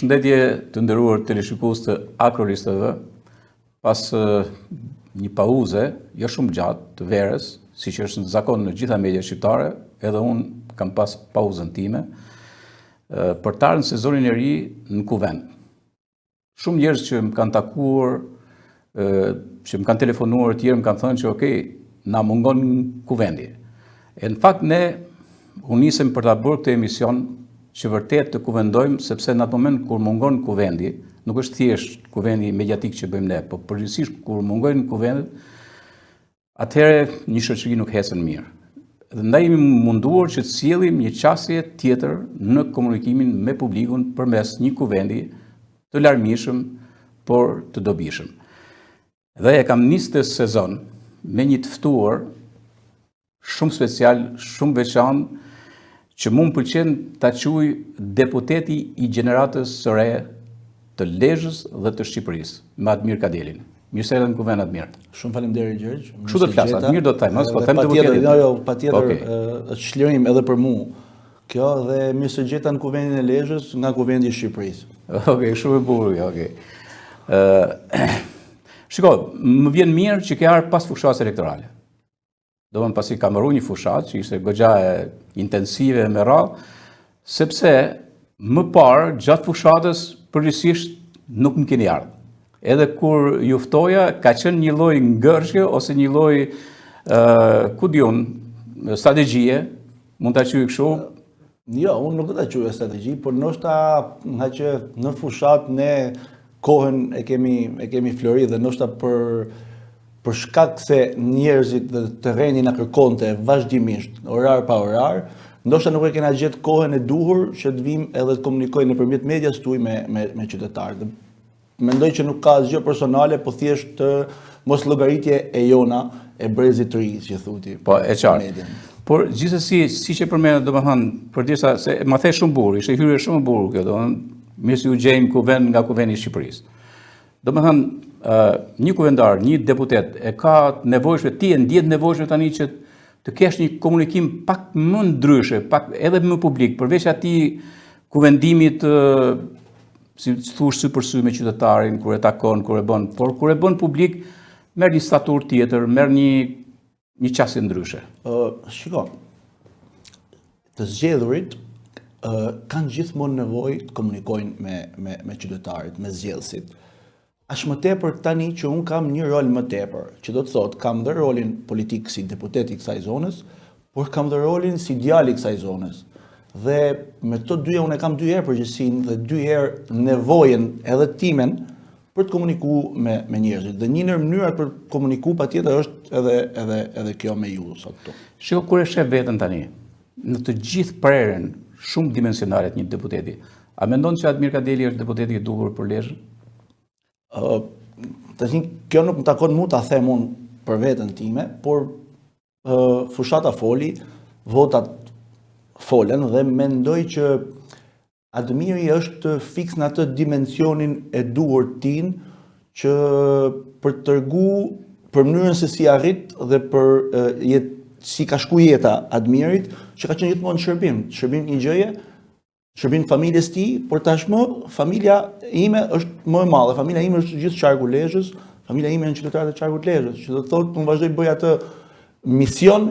Përshëndetje të nderuar teleshikues të Akrolis TV. Pas një pauze jo shumë gjatë të verës, siç është në zakon në gjitha mediat shqiptare, edhe unë kam pas pauzën time për të ardhur në sezonin e ri në kuvend. Shumë njerëz që më kanë takuar, që më kanë telefonuar, tjerë më kanë thënë që okay, na mungon kuvendi. E në fakt ne u nisëm për ta bërë këtë emision që vërtet të kuvendojmë, sepse në atë moment kur mungon kuvendi, nuk është thjesht kuvendi mediatik që bëjmë ne, por përgjithsisht kur mungojnë kuvendet, atëherë një shoqëri nuk hecën mirë. Dhe ndaj jemi munduar që të sjellim një qasje tjetër në komunikimin me publikun përmes një kuvendi të larmishëm, por të dobishëm. Dhe e kam nisë të sezon me një të ftuar shumë special, shumë veçantë, që mu më pëlqen ta quaj deputeti I gjeneratës së re të Lezhës dhe të Shqipërisë, me Admir Kadelin. Mirë se erdhe në kuvend, Admir. Shumë faleminderit, Gjergj. Kështu do të flas, Admir do të thaj, po them deputetin. Jo, patjetër është çlirim edhe për mua. Kjo dhe mirë se gjeta në kuvendin e Lezhës nga kuvendi I Shqipërisë. Okej, shumë e bukur, okej. Shiko, më vjen mirë që ke ardhur pas fushatës elektorale. Do pasi ka marrë një fushat, që ishte goxha intensive me radhë, sepse më parë, gjatë fushatës, përgjithsisht nuk më keni ardhur. Edhe kur ju ftoja, ka qenë një lloj ngërshje ose një lloj, ku diun, strategjie, mund ta quaj kështu. Jo, unë nuk do ta quaj strategji, por ndoshta nga që në fushat ne kohën e kemi flori dhe ndoshta për shkak se njerëzit dhe terreni na kërkonte vazhdimisht, orar pa orar, ndoshta nuk e kena gjetë kohën e duhur që të vim edhe të komunikojnë nëpërmjet medias tuaj me qytetarët. Mendoj që nuk ka asgjë personale, po thjesht mos llogaritje e jona e brezit të ri, që thuti. Po, e qartë. Por gjithsesi, siç e përmendë, domethënë, përdisa se ma the shumë bukur, ishte hyrje shumë bukur kjo, domethënë, mirë se u gjejmë kuvend nga kuvendi I Shqipërisë. Domethënë, një kuvendar, një deputet e ka nevojshme, ti e ndjet nevojshme tani që të kesh një komunikim pak më ndryshe, pak edhe më publik, përveç atij kuvendimit si thush sy për sy me qytetarin kur e takon, kur e bën, por kur e bën publik merr një statur tjetër, merr një qasje ndryshe. Shiko, të zgjedhurit kanë gjithmonë nevojë të komunikojnë me qytetarit, me zgjedhësit. Aq më tepër tani që unë kam një rol më tepër, që do të thotë kam dhe rolin politik si deputet I kësaj zonës, por kam dhe rolin si djali I kësaj zonës. Dhe me këto dyja unë e kam 2 herë përgjegjësinë dhe 2 herë nevojën edhe timen për të komunikuar me njerëzit. Dhe një ndër mënyrat për të komunikuar patjetër është edhe kjo me ju sot këtu. Shiko, kur e sheh veten tani, në të gjithë prerjen shumë dimensionale të një deputeti, a mendon që Admir Kadeli është deputeti I duhur për Lezhën? Kjo nuk më takon mu ta them unë për veten time, por fushata foli, votat folen dhe mendoj që Admiri është fiks në atë dimensionin e duhur tin që për të treguar për mënyrën se si arrit dhe për si ka shku jeta Admirit, që ka qenë gjithmonë shërbim një gjëje, shërbim familjes tij, por tashmë familja ime është më e madhe. Familja ime është gjithë qarku Lezhës, familja ime janë qytetarët e qarkut Lezhës, që do të thotë unë vazhdoj bëj atë mision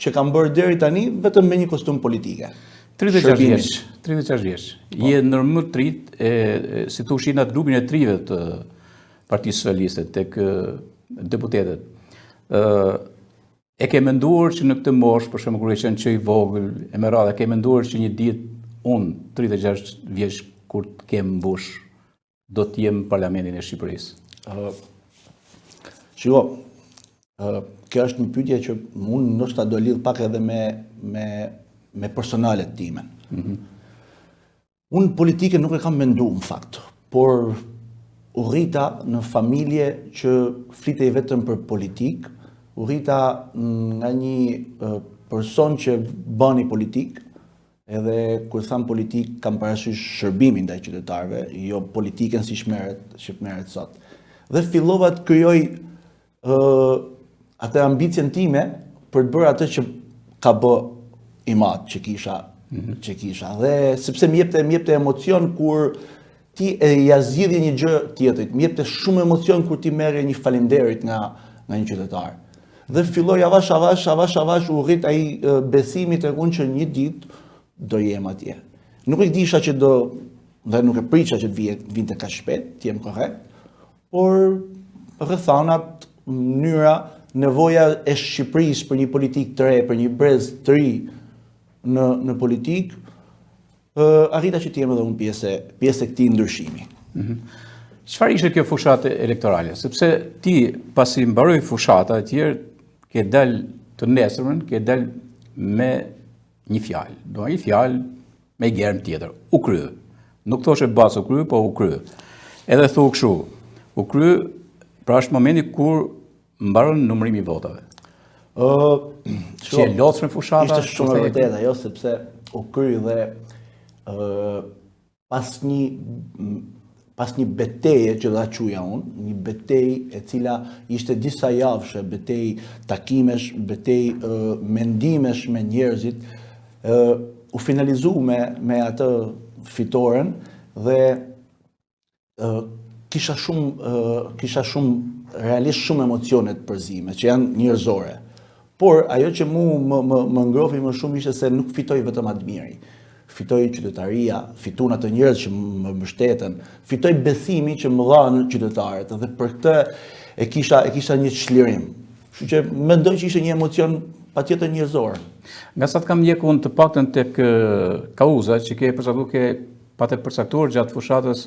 që kam bërë deri tani vetëm me një kostum politike. 36 vjeç. Je ndërmë të rit, si thush në grupin e trive të Partisë Socialiste tek deputetët. E ke menduar që në këtë moshë, për shembull kur e qenë që I vogël, e me radhë, ke menduar që një ditë unë, 36 vjeç, kur të kem mbush, do të jem në Parlamentin e Shqipërisë? Shiko, kjo është një pyetje që unë ndoshta do lidh pak edhe me personalet time. Unë politikën nuk e kam menduar në fakt, por u rrita në familje që flitej vetëm për politikë, u rrita nga një person që bani politikë, edhe kur tham politik kam parasysh shërbimin ndaj qytetarëve, jo politikën si shmerret sot. Dhe fillova të krijoj atë ambicien time për të bërë atë që ka bë Imad që kisha. Dhe sepse më jepte emocion kur ti e ja zgjidhje një gjë tjetrit, më jepte shumë emocion kur ti merre një falenderit nga një qytetar. Dhe filloi avash u rrit ai besimi tek unë që një ditë do jem atje. Nuk e disha që dhe nuk e priça që të vinte kaq shpejt, të jem korrekt, por rrethanat, mënyra, nevoja e Shqipërisë për një politikë të re, për një brez të ri në politikë, arrita që të jem edhe unë pjesë e këtij ndryshimi. Çfarë ishte kjo fushatë elektorale? Sepse ti pasi mbaroi fushata e tjerë, ke dal të nesërmen, ke dal me një fjalë. Do një fjalë me germ tjetër. U krye. Nuk thoshe bas u krye, po u krye. Edhe thu kështu. U krye pra është momenti kur mbaron numërimi i votave. Që e lodhshme fushata. Ishte shumë e vërtetë ajo, sepse u krye dhe pas një beteje që do ta quaja unë, një betejë e cila ishte disa javëshe, betejë takimesh, betejë mendimesh me njerëzit, u finalizu me atë fitoren dhe kisha shumë realisht shumë emocione të përzime që janë njerëzore. Por ajo që më ngrofi më shumë ishte se nuk fitoi vetëm admiri. Fitoi qytetaria, fitun atë njerëz që më mbështeten, fitoi besimi që më dhanë qytetarët dhe për këtë e kisha një çlirim. Kështu që mendoj që ishte një emocion patjetër njerëzor. Nga sa të kam ndjekur unë të paktën tek kauza që ke përcaktuar gjatë fushatës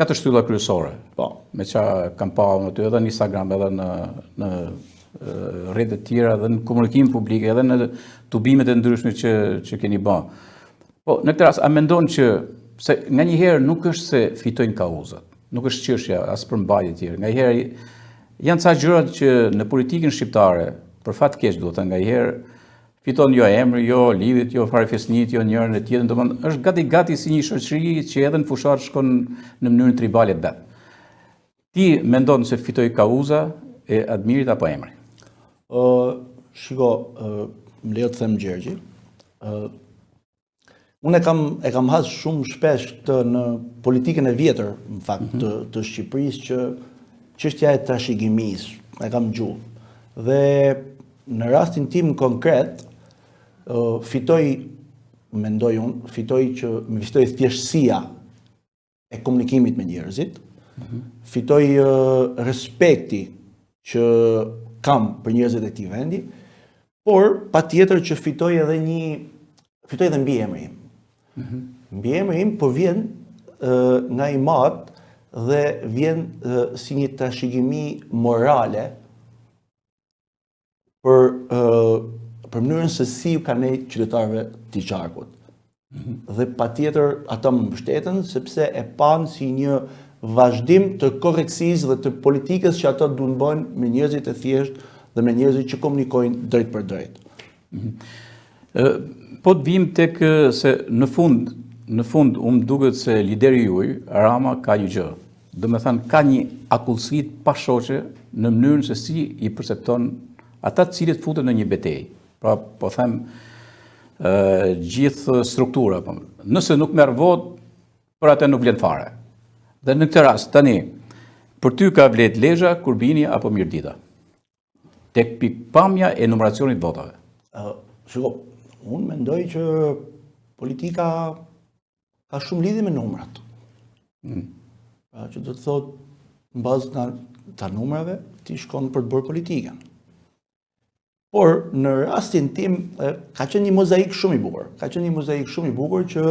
4 shtylla kryesore. Po. Me çka kam parë aty edhe në Instagram, edhe në rrjetet tjera, edhe në komunikim publik, edhe në tubimet e ndryshme që keni bërë. Po, në këtë rast, a mendon që se nga një herë nuk është se fitojnë kauzat, nuk është çështja as për mbajtje tjera. Nga një herë janë ca gjërat që në politikën shqiptare, për fat keq duhet, nga një herë fiton jo emri, jo lidhjet, jo farefisnit, jo njërën e tjetën, domethënë është gati si një shoqëri që edhe në fushat shkon në mënyrën tribale vet. Ti mendon se fitoi kauza e Admirit apo emri? Shiko, më lejo të them Gjergji. Unë e kam hasë shumë shpesh në politikën e vjetër, në fakt, të Shqipërisë që çështja e trashëgimisë e kam gjuhë. Dhe në rastin tim konkret, mendoj unë, fitoi thjeshtësia e komunikimit me njerëzit, fitoi respekti që kam për njerëzit e këtij vendi, por patjetër që fitoi edhe mbiemri im. Mbiemri im po vjen nga i madh dhe vjen si një trashëgimi morale për mënyrën se si u kanë nejtë qytetarëve të qarkut. Dhe patjetër ata më mbështeten sepse e pan si një vazhdim të korrekcisë dhe të politikës që ata duan bëjnë me njerëzit e thjeshtë dhe me njerëzit që komunikojnë drejt për drejt. Po të vim tek se në fund më duket se lideri juaj, Rama, ka një gjë. Do me thënë, ka një akullsi pa shoqe në mënyrën se si i percepton ata të cilët futen në një betejë. Pra, po them, gjithë struktura. Nëse nuk merr votë, për atë nuk vlen fare. Dhe në këtë rast, tani, për ty ka vlet Lezhë, Kurbini apo Mirdita? Tek pikpamja e numeracionit votave. Shiko, unë mendoj që politika ka shumë lidhje me numrat. Pra që do të thotë, në bazë të numrave, ti shkon për të bërë politikën. Por, në rastin tim, ka qenë një mozaik shumë i bukur. Që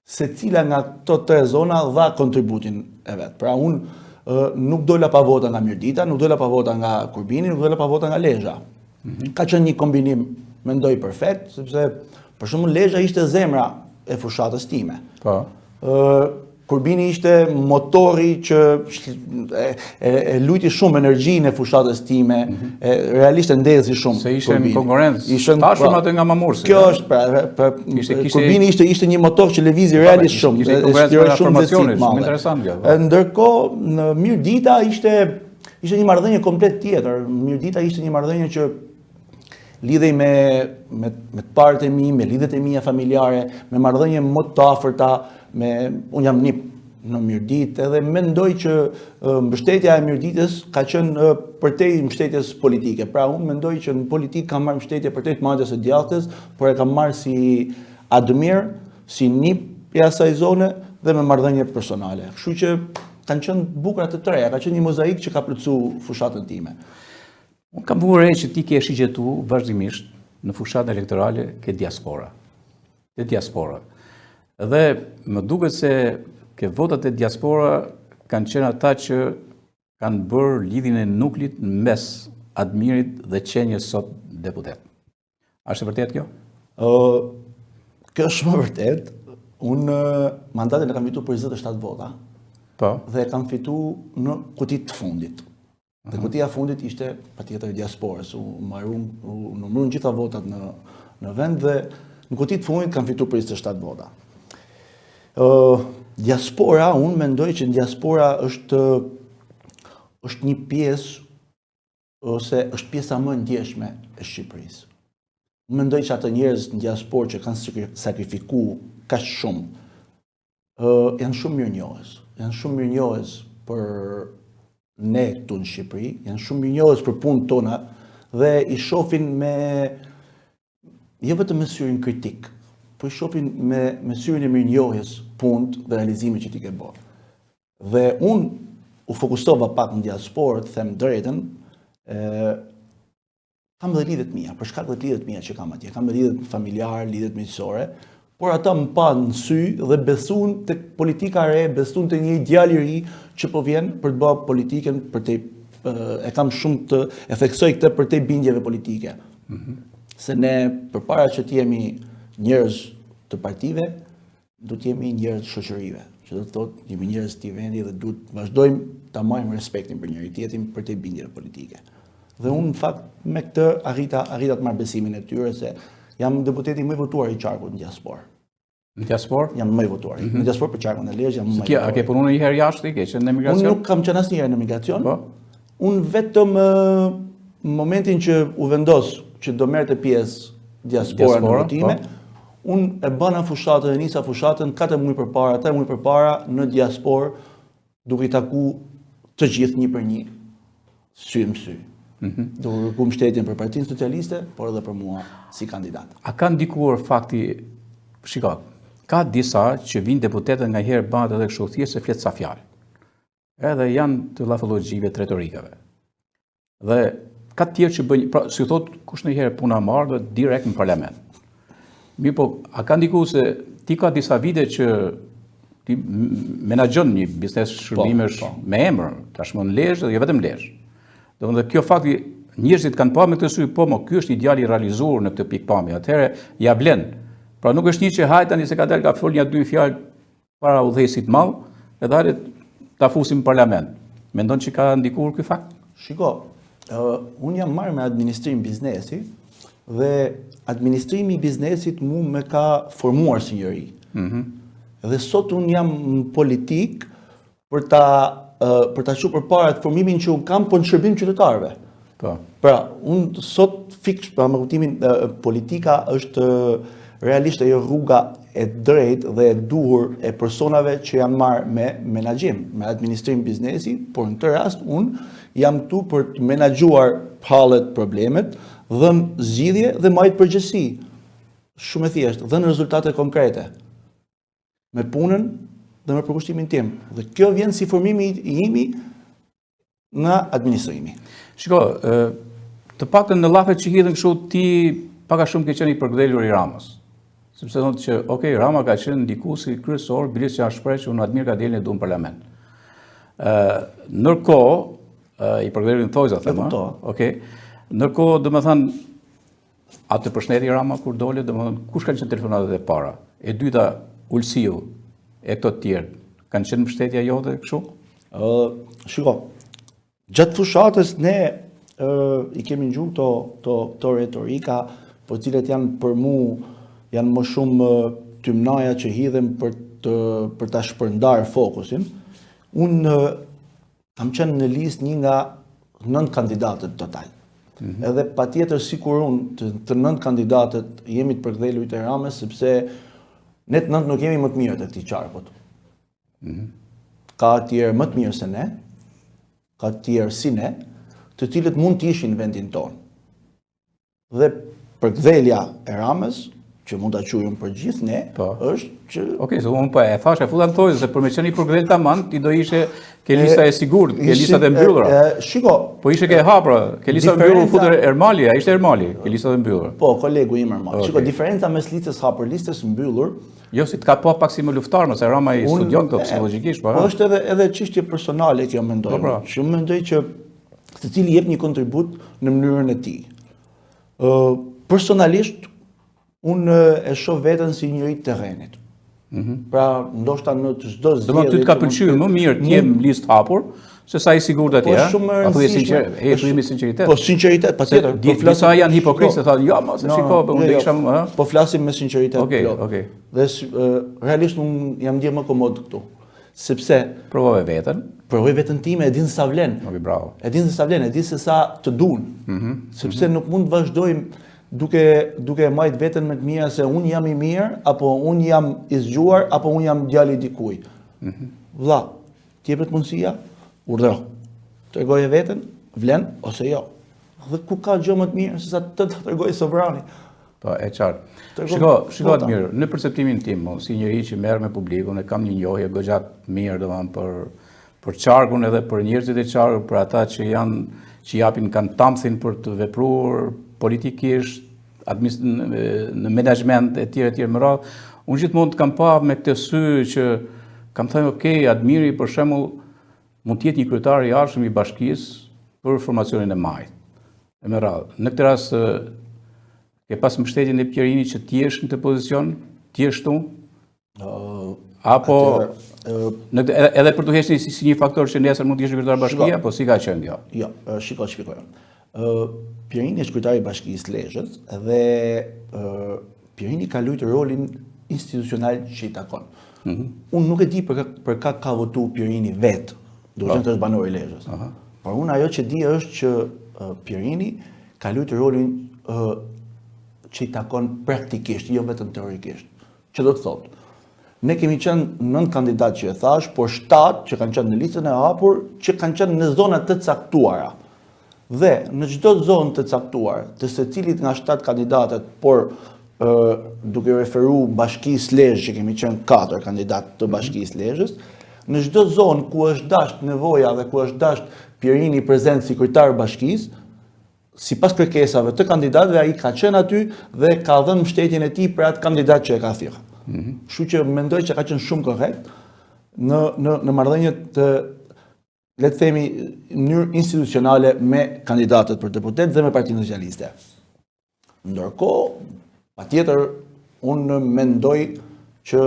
secila nga këto 3 zona dha kontributin e vet. Pra unë nuk dola pa vota nga Mirdita, nuk dola pa vota nga Kurbini, nuk dola pa vota nga Lezhë. Ka qenë një kombinim, mendoj, perfekt, sepse për shembull Lezhë ishte zemra e fushatës time. Po. Kurbini ishte motori që e lujti shumë energjinë e fushatës time, realisht e ndezi shumë. Se ishte në konkurrencë, pashëm atë nga Mamursi. Kjo është, Kurbini ishte një motor që lëvizi realisht shumë. Ishte konkurrencë me formacionit, shumë interesant kjo. Ndërkohë, në Mirdita ishte një marrëdhënie komplet tjetër. Mirdita ishte një marrëdhënie që lidhej me të parët e mi, me lidhet e mia familjare, me marrëdhënie më të afërta, unë jam nip në Mirdit, edhe mendoj që mbështetja e Mirditës ka qenë përtej mbështetjes politike. Pra unë mendoj që në politikë kam marrë mbështetje përtej të madhes së djalltës, por e kam marrë si admir, si nip e asaj zone dhe me marrëdhënie personale. Kështu që kanë qenë bukura të tëra, ka qenë një mozaik që ka plotësuar fushatën time. Unë kam vënë re që ti ke shigjetuar vazhdimisht në fushatën elektorale ke diaspora. Dhe më duket se ke votat e diaspora kanë qenë ata që kanë bërë lidhjen e nuklit në mes Admirit dhe qenjes sot deputet. A është e vërtet kjo? Kjo është shumë vërtet. Unë mandatin e kam fituar për 27 vota. Po. Dhe e kam fituar në kutit të fundit. Dhe kutia fundit ishte patjetër diasporës. U numëruan gjitha votat në vend dhe në kutit të fundit kam fituar për 27 vota. Diaspora, unë mendoj që diaspora është një pjesë ose është pjesa më ndjeshme e Shqipërisë. Unë mendoj që ato njerëz në diasporë që kanë sakrifikuar kaq shumë janë shumë mirënjohës. Janë shumë mirënjohës për ne këtu në Shqipëri, janë shumë mirënjohës për punën tona dhe i shohin me jo vetëm me syrin kritik, por i shohin me syrin e mirënjohjes punët dhe realizimin që ti ke bërë. Dhe unë u fokusova pak në diasporë, të them drejtën, kam dhe lidhet mia, për shkak të lidhet mia që kam atje, kam dhe lidhet familjar, lidhet miqësore, por ata më pa në sy dhe besuan tek politika e re, besuan te një ideal i ri që po vjen për të bërë politikën e kam shumë të e theksoj këtë për te bindjeve politike. Se ne përpara që të jemi njerëz të partive, duhet të jemi njerëz të shoqërive, që do të thotë jemi njerëz të vendi dhe duhet të vazhdojmë ta marrim respektin për njëri tjetrin për te bindjeve politike. Dhe unë në fakt me këtë arrita të marr besimin e tyre se jam deputeti më i votuar i qarkut në diasporë. Në diasporë? Jam më i votuar. Në diasporë për qarkun e Lezhë jam më i votuar. A ke punuar një herë jashtë, ke qenë në emigracion? Unë nuk kam qenë asnjëherë në emigracion. Unë vetëm në momentin që u vendos që do merrte pjesë diaspora në votime, unë e bëna fushatën, e nisa fushatën 4 muaj përpara, 3 muaj përpara në diasporë, duke i taku të gjithë një për një, sy më sy. Duke kërku mbështetjen për Partinë Socialiste, por edhe për mua si kandidat. A ka ndikuar fakti, shiko, ka disa që vinë deputetët nga herë bëhet edhe kështu thjesht se flet sa fjalë. Edhe janë të llafologjive, të retorikave. Dhe ka të tjerë që bëjnë, pra, si thot, kush në herë puna marrë dhe direkt në parlament. Mirë po, a ka ndikuar se ti ka disa vite që ti menaxhon një biznes shërbimesh me emër, tashmë në Lezhë dhe jo vetëm Lezhë. Domethënë kjo fakti njerëzit kanë pa me këtë sy, po, ky është ideali i realizuar në këtë pikpamje. Atëherë ja vlen. Pra nuk është një që hajt tani se ka dalë ka fol një 2 fjalë para udhëhesit madh, edhe hajde ta fusim në parlament. Mendon që ka ndikuar ky fakt? Shiko, unë jam marrë me administrim biznesi dhe administrimi i biznesit mu me ka formuar si njëri. Dhe sot unë jam në politik për ta çuar përpara të formimin që unë kam për në shërbim qytetarëve. Pra, unë sot fiksh, pra me kuptimin politika është realisht ajo rruga e drejtë dhe e duhur e personave që janë marrë me menaxhim, me administrim biznesi, por në këtë rast unë jam këtu për të menaxhuar hallet, problemet, dhënë zgjidhje dhe marrë përgjegjësi. Shumë e thjeshtë, dhënë rezultate konkrete. Me punën dhe me përkushtimin tim. Dhe kjo vjen si formimi i imi nga administrimi. Shiko, të paktën në llafet që hidhen kështu ti pak a shumë ke qenë i përgdhelur i Ramës. Sepse thonë që, okay, Rama ka qenë ndikuesi kryesor, biles që janë shpreh që unë Admir ka delën e du në parlament. Ndërkohë, i përgdhelur në thojza, thema. Okay. Ndërkohë, domethënë, atë përshëndeti Rama kur dole, domethënë, kush kanë qenë telefonatat e para? E dyta, Ulsiu, e këto të tjerë, kanë qenë mbështetja jote kështu? Shiko, gjatë fushatës ne i kemi ngjuar to retorika, po të cilat janë për mua janë më shumë tymnaja që hidhen për ta shpërndar fokusin. Unë kam qenë në listë një nga 9 kandidatët total. Edhe patjetër sikur unë të 9 kandidatët jemi të përkthejur te Ramës sepse ne të 9 nuk jemi më të mirët e këtij qarkut. ka të tjerë më të mirë se ne, ka të tjerë si ne, të cilët mund të ishin në vendin tonë. Dhe përkthjelja e Ramës, që mund ta quajmë për gjithë ne, është që Okej, se unë po e thash, e futa në thojë, se për me qenë i përkthel tamam, ti do ishe ke lista e sigurt, ke listat e mbyllura. Shiko, po ishe ke hapra, ke listat e mbyllura, futur Ermali, ishte Ermali, ke listat e mbyllura. Po, kolegu im Ermali. Shiko, diferenca mes listës hapur, listës mbyllur, jo si të ka po pak si më luftar, se Rama i studion këto psikologjikisht, po. Po është edhe çështje personale që mendoj. Që unë mendoj që secili jep një kontribut në mënyrën e tij. Personalisht unë e shoh veten si njëri i terrenit. Pra, ndoshta në çdo zgjedhje. Domethënë ty të ka pëlqyer më mirë të jem listë hapur se sa i sigurt atje. Po shumë e rëndësishme. Thujë me sinqeritet. Po sinqeritet, patjetër. Disa janë hipokritë, thonë, "Jo, mos e shiko, unë do isha më." Po flasim me sinqeritet. Okej. Dhe realisht unë jam ndjer më komod këtu. Sepse provoj veten time, e din sa vlen. Okej, bravo. E din se sa vlen, e din se sa të duan. Sepse nuk mund të vazhdojmë duke e majt veten me të mira se unë jam i mirë, apo unë jam i zgjuar, apo unë jam djali i dikujt. Vlla, ti jepet mundësia, urdhëro. Tregoje veten, vlen ose jo. Dhe ku ka gjë më të mirë se sa të tregoj sovrani. Po, e qartë. Shiko atë mirë, në perceptimin tim, si njëri që merr me publikun, e kam një njohje goxha të mirë domethënë për qarkun edhe për njerëzit e qarkur, për ata që japin kanë tamthin për të vepruar politikisht, në menaxhment e tjerë më radh. Unë gjithmonë kam pa me këtë sy që kam thënë, okay, Admiri për shembull mund të jetë një kryetar i arshëm i bashkisë për formacionin e majt. E me radhë. Në këtë rast ke pas mbështetjen e Pjerinit që ti jesh në këtë pozicion, ti je këtu? Apo edhe për të hequr si një faktor që nesër mund të jesh kryetar bashkie, apo si ka qenë kjo? Jo, shikoj. Pjerini është kryetari i Bashkisë Lezhës dhe Pjerini ka luajtur rolin institucional që i takon. Unë nuk e di për ka votu Pjerini vetë, duke qenë të është banor i Lezhës. Por unë ajo që di është që Pjerini ka luajtur rolin që i takon praktikisht, jo vetëm teorikisht. Që do të thotë, ne kemi qenë 9 kandidat që e thash, por 7 që kanë qenë në listën e hapur, që kanë qenë në zona të caktuara. Dhe në çdo zonë të caktuar, të secilit nga 7 kandidatët, por duke referu Bashkisë Lezhë, që kemi qenë 4 kandidat të Bashkisë Lezhës, në çdo zonë ku është dasht nevoja dhe ku është dasht Pjerini prezent si kryetar bashkisë, sipas kërkesave të kandidatëve, ai ka qenë aty dhe ka dhënë mbështetjen e tij për atë kandidat që e ka thirrë. Kështu që mendoj që ka qenë shumë korrekt në marrëdhëniet të, le të themi, në mënyrë institucionale me kandidatët për deputet dhe me Partinë Socialiste. Ndërkohë, patjetër, unë mendoj që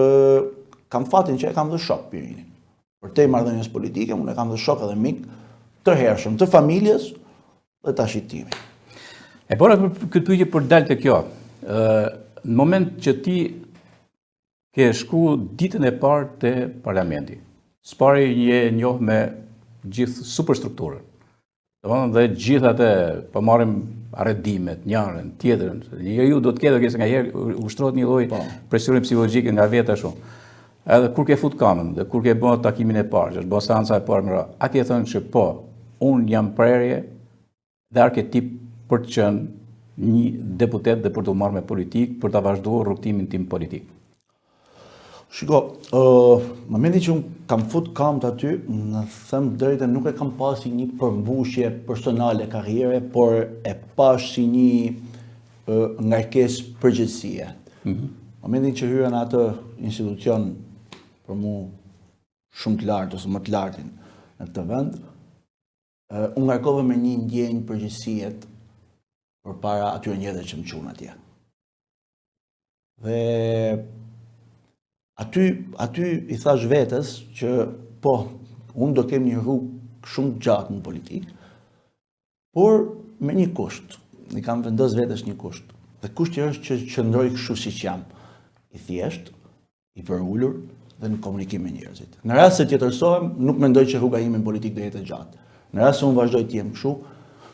kam fatin që e kam dhe shok Pjerinin. Për te marrëdhënies politike, unë e kam dhe shok edhe mik të hershëm, të familjes dhe të ashitimi. E bora këtë pyetje për dalë të kjo. Në moment që ti ke shku ditën e parë të parlamenti, s'pari je njohë me gjithë superstrukturën. Dhe gjithë atë, po marrim arredimet, njërën, tjetërën, njeriu do të ketë nga herë ushtrohet një lloj presioni psikologjik nga vetë ashtu. Edhe kur ke fut kamën dhe kur ke bërë takimin e parë, që është bërë seanca e parë më a ke thënë që po, unë jam prerje dhe arketip për të qenë një deputet dhe për të marrë me politikë, për të vazhduar rrugtimin tim politik? Shiko, momenti që unë kam fut kamët aty, në them drejtën, nuk e kam pas si një përmbushje personale karriere, por e pas si një ngarkesë përgjegjësie. Momentin që hyra në atë institucion për mu shumë të lartë ose më të lartin në këtë vend, unë ngarkova me një ndjenjë përgjegjësie përpara atyre njerëzve që më çuan atje. Dhe aty i thash vetes që po, unë do kem një rrugë shumë gjatë në politikë, por me një kusht. I kam vendos vetes një kusht. Dhe kushti është që qëndroj kështu siç jam, i thjesht, i përulur dhe në komunikim me njerëzit. Në rast se tjetërsohem, nuk mendoj që rruga ime në politikë do jetë e gjatë. Në rast se unë vazhdoj të jem kështu,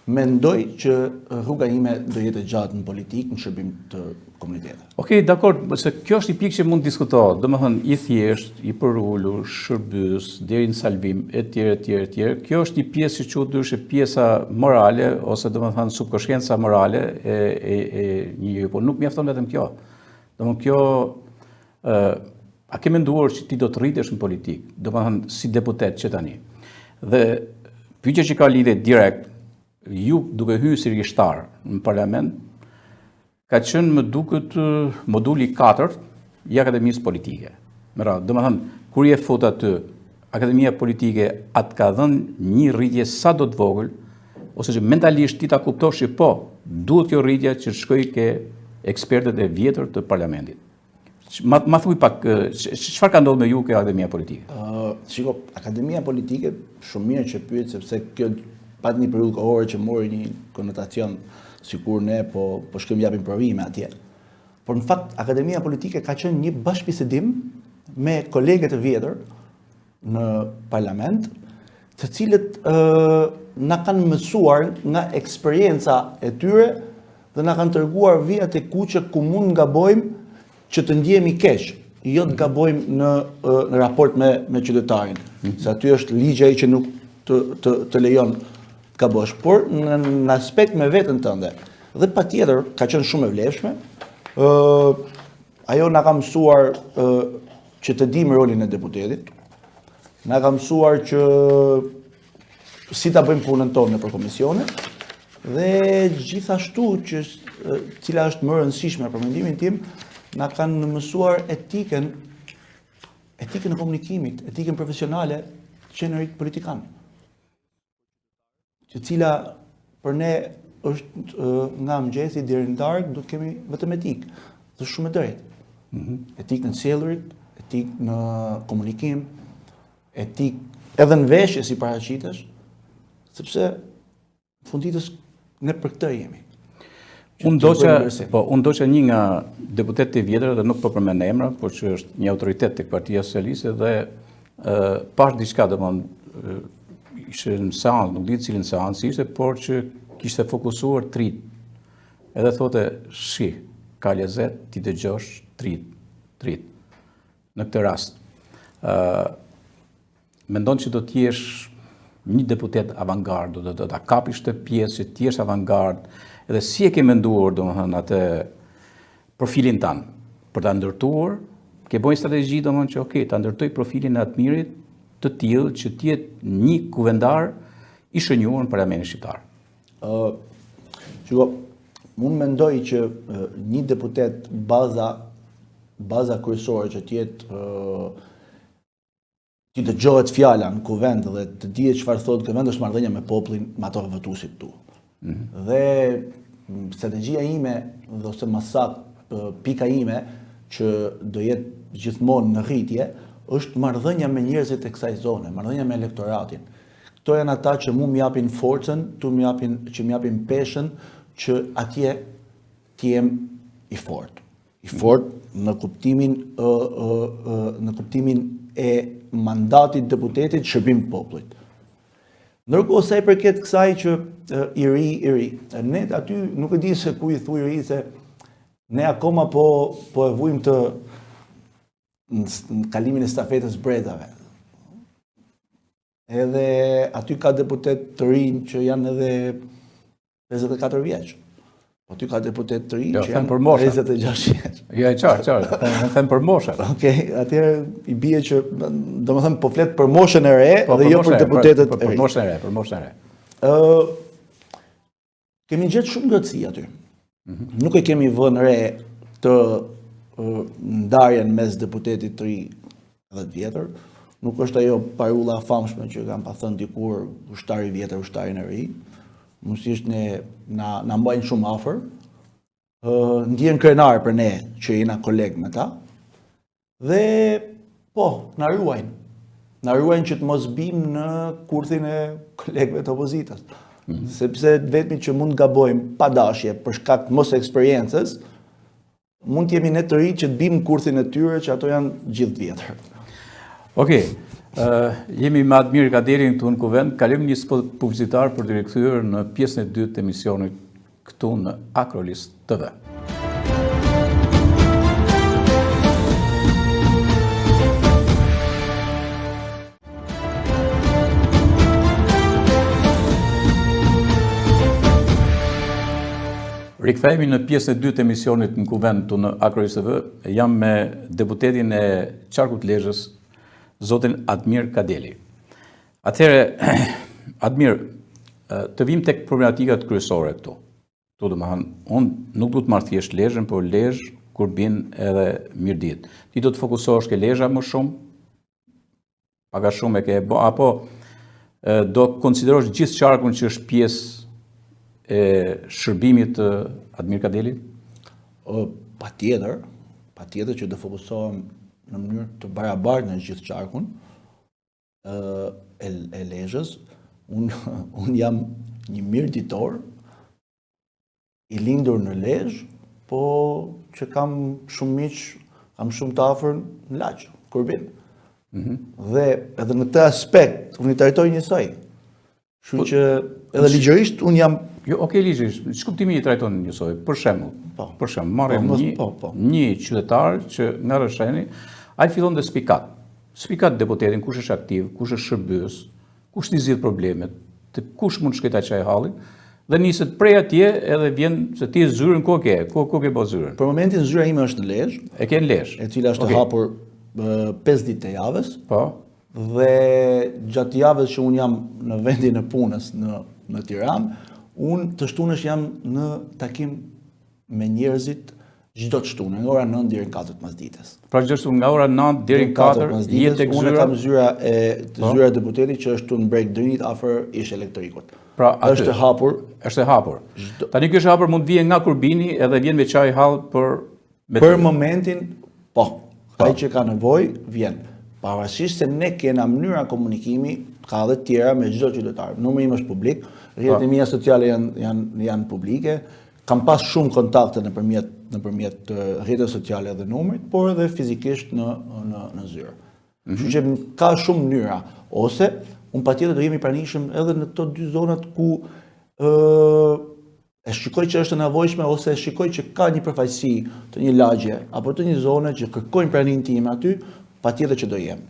mendoj që rruga ime do jetë e gjatë në politikë në shërbim të komunitetit. Okej, dakord, se kjo është një pikë që mund të diskutohet. Domethënë i thjesht, i përullur, shërbys, deri në salvim, etj. Kjo është një pjesë që quhet ndryshe pjesa morale ose domethënë subkonscienca morale e njeriu, por nuk mjafton vetëm kjo. Domethënë kjo a ke menduar që ti do të rritesh në politikë, domethënë si deputet që tani. Dhe pyetja që ka lidhje direkt, ju duke hyrë si rishtar në parlament, ka qenë më duket moduli 4 i Akademisë Politike. Me radhë, domethënë, kur je fut aty, Akademia Politike atë ka dhënë një rritje sa do të vogël, ose që mentalisht ti ta kuptosh që po, duhet kjo rritje që të shkoj ke ekspertët e vjetër të parlamentit. Ma thuj pak, çfarë ka ndodhur me ju ke Akademia Politike? Shiko, Akademia Politike, shumë mirë që pyet, sepse kjo pat një periudhë kohore që mori një konotacion sikur ne po shkojmë japim provime atje. Por në fakt Akademia Politike ka qenë një bashkëbisedim me kolegët e vjetër në parlament, të cilët na kanë mësuar nga eksperienca e tyre dhe na kanë treguar vijat e kuqe ku mund ngabojmë që të ndjehemi keq, jo të gabojmë në raport me qytetarin. Se aty është ligji ai që nuk të lejon të gabosh, por në aspekt me veten tënde. Dhe patjetër ka qenë shumë e vlefshme. Ajo na ka mësuar që të dimë rolin e deputetit. Na ka mësuar që si ta bëjmë punën tonë nëpër komisione dhe gjithashtu që cila është më e rëndësishme për mendimin tim, na kanë mësuar etikën e komunikimit, etikën profesionale të qenerit politikan. Që cila për ne është nga mëngjesi deri në darkë do të kemi vetëm etikë, dhe shumë e drejtë. Etikë në sjellurit, etikë në komunikim, etikë edhe në veshje si paraqitesh, sepse funditës ne për këtë jemi. Unë do që një nga deputetët e vjetër, dhe nuk po përmend emra, por që është një autoritet tek Partia Socialiste dhe pash diçka domethënë ishte në seancë, nuk di cilën seancë ishte, por që kishte fokusuar trit. Edhe thote, shi, ka lezet ti dëgjosh trit. Në këtë rast, mendon që do të jesh një deputet avangard, do ta kapish të pjesë që ti je avangard, edhe si e ke menduar domethënë atë profilin tan për ta ndërtuar, ke bënë strategji domethënë që okay, ta ndërtoj profilin e Atmirit të tillë që të jetë një kuvendar i shënjuar në Parlamentin shqiptar. Shiko, unë mendoj që një deputet baza kryesore që të jetë që dëgjohet fjala në kuvend dhe të dihet çfarë thotë kuvend është marrëdhënia me popullin, me ato votuesit tu. Dhe strategjia ime, dhe ose më saktë pika ime që do jetë gjithmonë në rritje, është marrëdhënia me njerëzit e kësaj zone, marrëdhënia me elektoratin. Këto janë ata që mu më japin forcën, që më japin peshën që atje të jem i fortë. I fortë në kuptimin e mandatit deputetit shërbim popullit. Ndërkohë sa i përket kësaj që i ri, ne aty nuk e di se ku i thuj i ri, se ne akoma po e vujmë të në kalimin e stafetës bretave. Edhe aty ka deputet të rinj që janë edhe 54 vjeç. Aty ka deputet të rinj që janë 26 vjeç. Jo, qartë, them për moshën. Okej, atëherë i bie që domethënë po flet për moshën e re dhe jo për deputetët e rinj. Për moshën e re. Kemi gjetë shumë ngërëtësi aty. Nuk e kemi vënë re të ndarjen mes deputetit të ri dhe të vjetër. Nuk është ajo parulla famshme që kam pa thënë dikur ushtari i vjetër, ushtarin e ri. Mësisht na mbajnë shumë afër. Ndjen krenar për ne që jena kolegë me ta. Dhe po, na ruajnë. Na ruajnë që të mos bim në kurthin e kolegëve të opozitës. Sepse vetëm që mund gabojmë pa dashje për shkak të mos eksperiencës, mund të jemi ne të ri që të bim në kurthin e tyre që ato janë gjithë vjetër. Okej, Jemi me Admir Kadelin këtu në kuvend, kalojmë një spot publicitar për të rikthyer në pjesën e dytë të emisionit këtu në Akrolis TV. Rikthehemi në pjesën e dytë të emisionit në kuvend këtu në Akrolis TV. Jam me deputetin e Qarkut Lezhës, zotin Admir Kadeli. Atëherë, Admir, të vim tek problematikat kryesore këtu. Këtu do të thënë, unë nuk do të marr thjesht Lezhën, por Lezhë, Kurbin edhe Mirdit. Ti do të fokusohesh ke Lezhë më shumë? Pak a shumë e ke apo do konsiderosh gjithë Qarkun që është pjesë e shërbimit të Admir Kadelit? Patjetër që do fokusohem në mënyrë të barabartë në gjithë Qarkun e Lezhës. Unë jam një mirditor i lindur në Lezhë, po që kam shumë miq, kam shumë të afër në Laç, Kurbin. Dhe edhe në këtë aspekt unë i trajtoj njësoj. Kështu që edhe ligjërisht unë jam. Jo, okay, ligjërisht, ç'kuptimi i trajton njësoj? Për shembull, marrim një qytetar që nga Rresheni, ai fillon të spikat. Spikat deputetin, kush është aktiv, kush është shërbyes, kush i zgjidh problemet, kush mund shkëta çaj hallin, dhe niset prej atje edhe vjen se ti zyrën ku ke po zyrën. Për momentin zyra ime është në Lezhë. E ke në Lezhë. E cila është hapur 5 ditë të javës. Po. Dhe gjatë javës që unë jam në vendin e punës në Tiranë, unë të shtunësh jam në takim me njerëzit çdo të shtunë, nga ora 9 deri në 4 pasdites. Pra gjithashtu nga ora 9 deri në 4 jetë tek zyra. Unë kam zyra e deputetit që është në Breg Drinit afër ish elektrikut. Pra është e hapur. Është e hapur. Tani ky është hapur, mund të vijë nga Kurbini edhe vjen me çaj hall për momentin, po. Ai që ka nevojë vjen. Pavarësisht se ne kena mënyra komunikimi, ka edhe tjera me çdo qytetar. Numri im është publik, rrjetet e mia sociale janë publike. Kam pas shumë kontakte nëpërmjet rrjeteve sociale dhe numrit, por edhe fizikisht në zyrë. Kështu që ka shumë mënyra, ose unë patjetër do jemi pranishëm edhe në këto dy zonat ku e shikoj që është e nevojshme ose e shikoj që ka një përfaqësi të një lagje apo të një zone që kërkojnë praninë time aty, patjetër që do jem.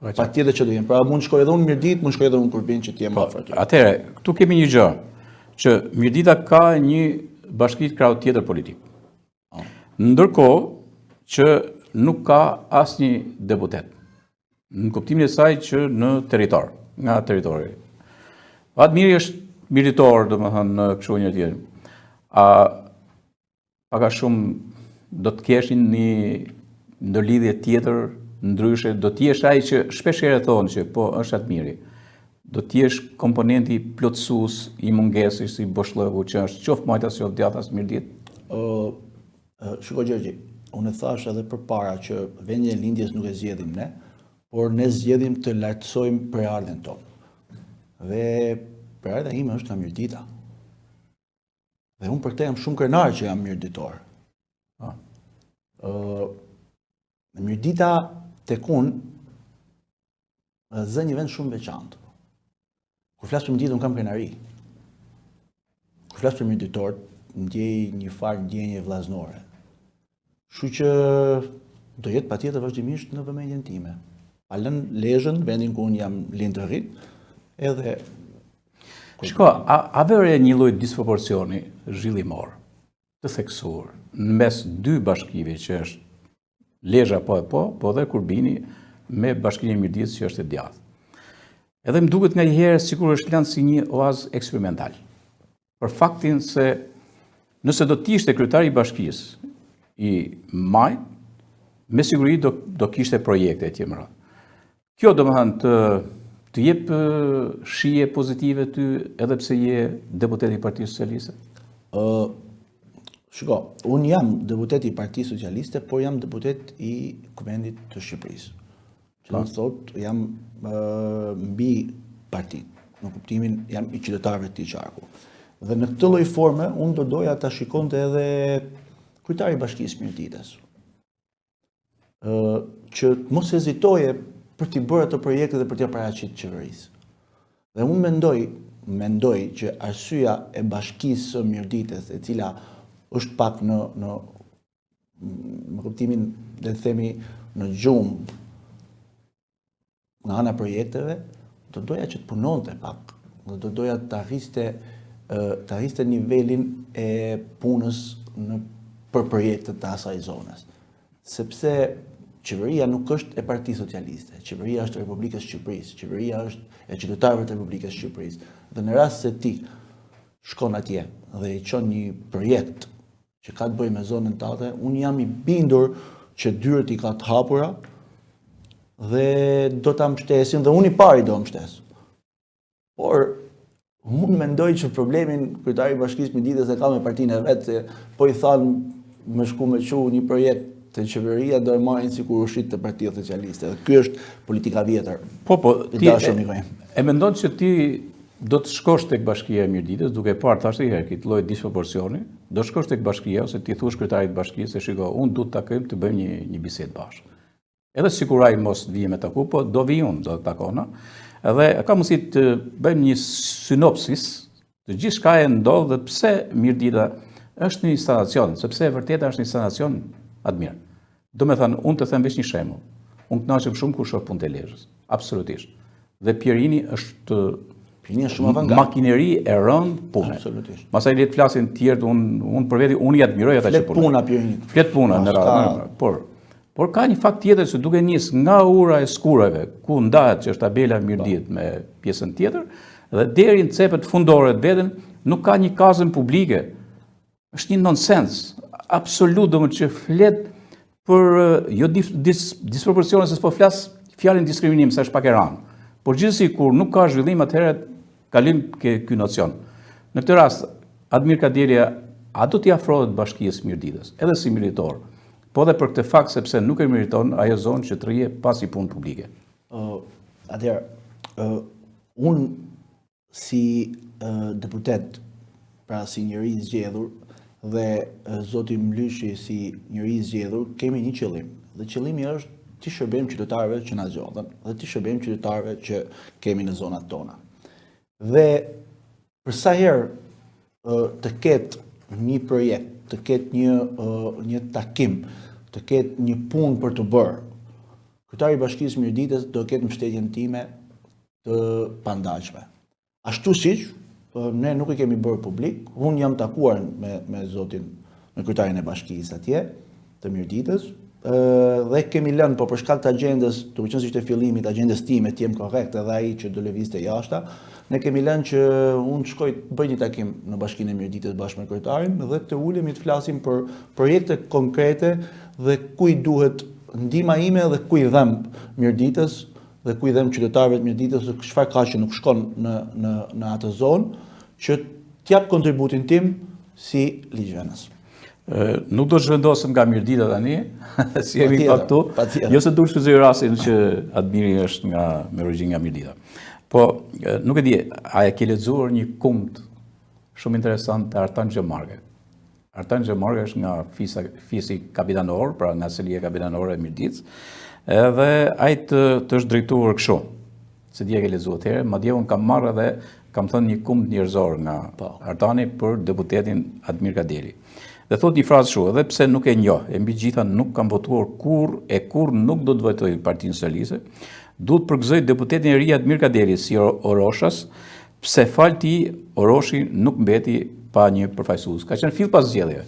Patjetër që do jem. Pra mund shkoj edhe unë Mirdit, mund shkoj edhe unë Kurbin që të jem afër aty. Atëherë, këtu kemi një gjë që Mirdita ka një bashki krau tjetër politik. Ndërkohë që nuk ka asnjë deputet. Në kuptimin e saj që në territor, nga territori. Admiri është mirditor, domethënë në kështu një tjetër. A pak a shumë do të kesh një ndërlidhje tjetër ndryshe, do të jesh ai që shpesh herë thonë që po është Admiri. Do të jesh komponenti plotësues i mungesës si boshllëku që është qoftë majtas qoftë djathtas Mirdit. Shiko Gjergji, unë e thash edhe përpara që vendin e lindjes nuk e zgjedhim ne, por ne zgjedhim të lartësojmë prerardhjen tonë. Dhe prerardhja ime është nga Mirdita. Dhe unë për këtë jam shumë krenar që jam mirditor. Mirdita tek unë zë një vend shumë veçantë. Kur flas për Mirditë, unë kam krenari. Kur flas për mirditor, ndjej një farë ndjenje vllaznore. Kështu që do jetë patjetër vazhdimisht në vëmendjen time. Pa lënë Lezhën, vendin ku unë jam lindër rrit, edhe Shiko, a vëre një lloj disproporcioni zhvillimor të theksuar në mes dy bashkive që është Lezhë po dhe Kurbini me bashkinë e Mirditës që është e djathtë. Edhe më duket nga një herë sikur është lënë si një oazë eksperimental. Për faktin se nëse do të ishte kryetari i bashkisë i Majt, me siguri do kishte projekte etj. Kjo domethënë të jep shije pozitive ty edhe pse je deputet i Partisë Socialiste? Shiko, unë jam deputet i Partisë Socialiste, por jam deputet i Kuvendit të Shqipërisë. Që do të thotë jam mbi partitë, në kuptimin jam i qytetarëve të këtij qarku. Dhe në këtë lloj forme unë do doja ta shikonte edhe kryetari i Bashkisë Mirditës. Që mos hezitoje për t'i bërë ato projekte dhe për t'ia paraqitur qeverisë. Dhe unë mendoj që arsyeja e bashkisë së Mirditës, e cila është pak në kuptimin, le të themi, në gjumë nga ana projekteve, do doja që të punonte pak, do doja të arriste nivelin e punës për projektet të asaj zones. Sepse qeveria nuk është e Partisë Socialiste, qeveria është e Republikës Shqipërisë, qeveria është e qytetarëve të Republikës Shqipërisë. Dhe në rast se ti shkon atje dhe i çon një projekt që ka të bëjë me zonën tënde, unë jam i bindur që dyert i ka të hapura dhe do ta mbështesin dhe unë i pari do mbështes. Por unë mendoj që problemin kryetari i Bashkisë Mirditës e ka me partinë e vet, se po i thanë më shku me çu një projekt të qeveria do e marrin sikur ushit të Partia Socialiste. Dhe ky është politika vjetër. Po, e mendon që ti do të shkosh tek Bashkia e Mirditës, duke parë thashë herë këtë lloj disproporcioni, do shkosh tek Bashkia ose ti thuash kryetarit të Bashkisë se shiko, unë duhet ta takojmë të bëjmë një bisedë bashkë. Edhe sikur ai mos vije me taku, po do vi unë, do të takona. Edhe ka mundësi të bëjmë një sinopsis të gjithçka e ndodh dhe pse Mirdita është një instalacion, sepse e vërteta është një instalacion admirë. Do me thënë, unë të them veç një shembull. Unë kënaqem shumë kur shoh punët e Lezhës, absolutisht. Dhe Pierini është shumë avangard. Makineri e rënd pune. Absolutisht. Masaj le të flasin të tjerë, unë për veti unë i admiroj ata që punojnë. Puna Pierinit. Flet puna në radhë. Por ka një fakt tjetër se duke nis nga ura e skurave, ku ndahet që është tabela Mirdit me pjesën tjetër, dhe deri në cepet fundore të veten, nuk ka një kazën publike. Është një nonsens. Absolut, domethënë që flet për jo disproporcione, se s'po flas fjalën diskriminim, sa është pak e rëndë. Por gjithsesi kur nuk ka zhvillim, atëherë kalim ky nocion. Në këtë rast, Admir Kadelia a do t'i afrohet Bashkisë Mirditës, edhe si meritor, po dhe për këtë fakt sepse nuk e meriton ajo zonë që të rrije pasi punë publike. Atëherë, unë si deputet, pra si njeri i zgjedhur, dhe zoti Mlyshi si njeri i zgjedhur, kemi një qëllim. Dhe qëllimi është të shërbejmë qytetarëve që na zgjodhen dhe të shërbejmë qytetarëve që kemi në zonat tona. Dhe për sa herë të ketë një projekt, të ketë një takim, të ketë një punë për të bërë, kryetari i Bashkisë Mirditës do ketë mbështetjen time të pandajshme. Ashtu siç ne nuk i kemi bërë publik, unë jam takuar me zotin, me kryetarin e Bashkisë atje të Mirditës, dhe kemi lënë, po për shkak të agjendës, duke qenë se ishte fillimi të agjendës time të jem korrekt edhe ai që do lëvizte jashta, ne kemi lënë që unë shkoj të bëj një takim në Bashkinë e Mirditës bashkë me kryetarin dhe të ulemi të flasim për projekte konkrete dhe ku i duhet ndihma ime dhe ku i dhem Mirditës dhe ku i dhem qytetarëve të Mirditës dhe çfarë ka që nuk shkon në atë zonë që t'jap kontributin tim si ligjvënës. Nuk do të zhvendosëm nga Mirdita tani, si jemi këtu, jo se duhet shfrytëzoj rastin që Admiri është me origjinë nga Mirdita. Po, nuk e di, a e ke lexuar një kumët shumë interesant të Artan Xhamarge. Artan Xhamarge është nga fisi kapitanor, pra nga selia kapitanore e Mirditës, edhe ai të është drejtuar kështu. Se di e ke lexuar atëherë, madje unë kam marrë edhe kam thënë një kumët njerëzor nga Artani për deputetin Admir Kadeli. Dhe thot një frazë shumë, edhe pse nuk e njoh, e mbi gjitha nuk kam votuar kur nuk do të votoj Partinë Socialiste, duhet përgëzoj deputetin e ri Admir Kadeli si Oroshas, pse fal ti Oroshi nuk mbeti pa një përfaqësues. Ka qenë fill pas zgjedhjeve.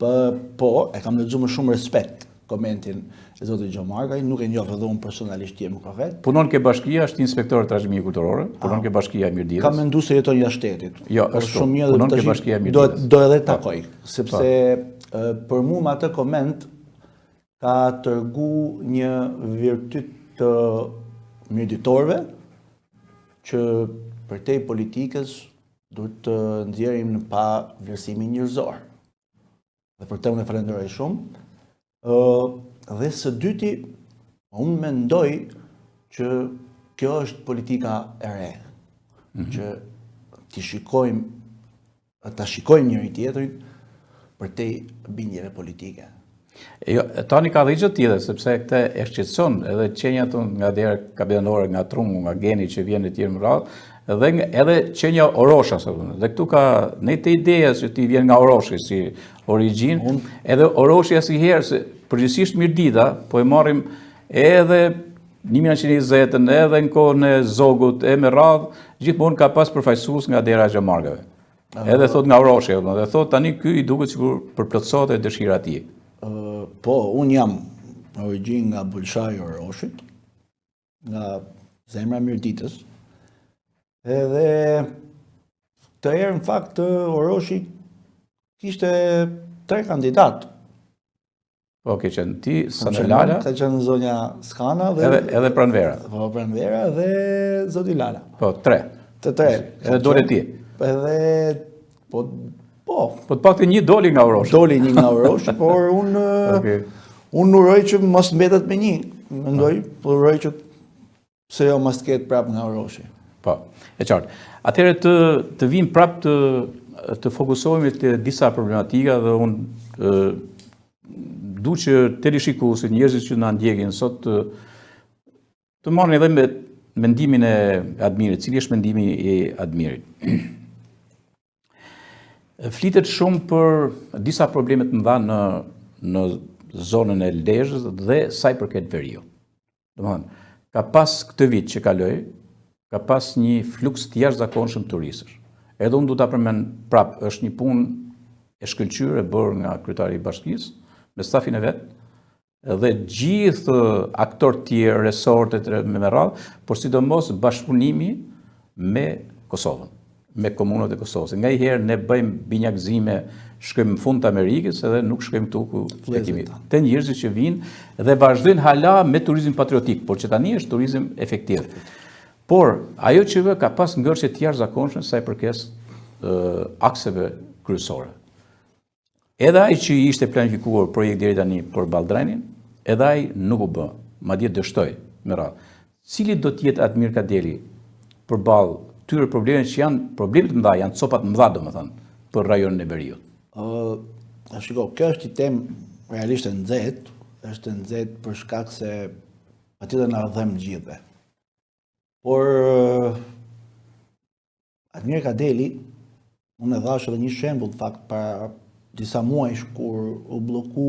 Po, e kam lexuar me shumë respekt komentin e zotit Xhamarga, nuk e njoh edhe unë personalisht jem korrekt. Punon ke Bashkia, është inspektor trashëgimie kulturore, punon ke Bashkia e Mirditës. Kam menduar se jeton jashtë shtetit. Jo, është shumë mirë, punon ke Bashkia e Mirditës. Do edhe takoj, sepse për mua me atë koment ka tregu një virtyt të mirditorëve që përtej politikës duhet të nxjerrim në pa vlerësimin njerëzor. Dhe për të unë e falenderoj shumë. Dhe së dyti, unë mendoj që kjo është politika e re, që ta shikojmë njëri tjetrin përtej bindjeve politike. Jo, tani ka dhe gjë tjetër, sepse këtë e shqetëson edhe qenja tonë nga dera kapitanore, nga Trungu, nga Geni që vjen e tjerë më radhë, edhe qenja Orosha, dhe këtu ka ne të ideja që ti vjen nga Oroshi si origin, edhe Oroshja si herë, se përgjithsisht Mirdita, po e marrim edhe 1920-ën, edhe në kohën e Zogut, e me radhë, gjithmonë ka pas përfaqësues nga dera e Xhamargave. Edhe thot nga Oroshi, dhe thot tani ky i duket sikur përplotësohet e dëshira e tij. Po, unë jam origin nga Bulshaj Oroshit, nga zemra Mirditës, edhe të herë në fakt Oroshi kishte 3 kandidat. Po, ke qenë ti, Sanelala, ka qenë zonja Skana edhe Pranvera. Po, Pranvera dhe zoti Lala. Po, 3. Të 3. Edhe dole ti. Edhe, po, të pakti një doli nga Oroshi. Doli një nga Oroshi, por unë uroj që mos mbetet me një. Mendoj, por uroj që se jo mos ketë prap nga Oroshi. Po, e qartë. Atëherë të vim prap të fokusohemi të disa problematika dhe unë du që të rishikuesit, njerëzit që na ndjekin sot të marrin edhe me mendimin e Admirit, cili është mendimi i Admirit. Flitet shumë për disa probleme të mëdha në zonën e Lezhës dhe sa i përket veriut. Domethënë, ka pas këtë vit që kaloi, ka pas një fluks të jashtëzakonshëm turistësh. Edhe unë du ta përmend prap, është një punë e shkëlqyer e bërë nga kryetari i bashkisë me stafin e vet, dhe gjithë aktorët tjerë, resortet me radhë, por sidomos bashkëpunimi me Kosovën, me komunat e Kosovës. Nga i herë ne bëjmë binjakëzime, shkojmë në fund të Amerikës edhe nuk shkojmë këtu ku kemi. Të njerëzit që vinë dhe vazhdojnë hala me turizëm patriotik, por që tani është turizëm efektiv. Por ajo që ka pas ngërçe të jashtëzakonshme sa i përket akseve kryesore. Edhe ai që ishte planifikuar projekt deri tani për Balldranin, edhe ai nuk u bë, madje dështoi me radhë. Cili do të jetë Admir Kadeli përballë këtyre problemeve që janë probleme të mëdha, janë copat mëdha domethënë për rajonin e Veriut? Shiko, kjo është një temë realisht e nxehtë, është e nxehtë për shkak se patjetër na dhem gjithëve. Por Admir Kadeli, unë e dhash edhe një shembull fakt para disa muajsh kur u bloku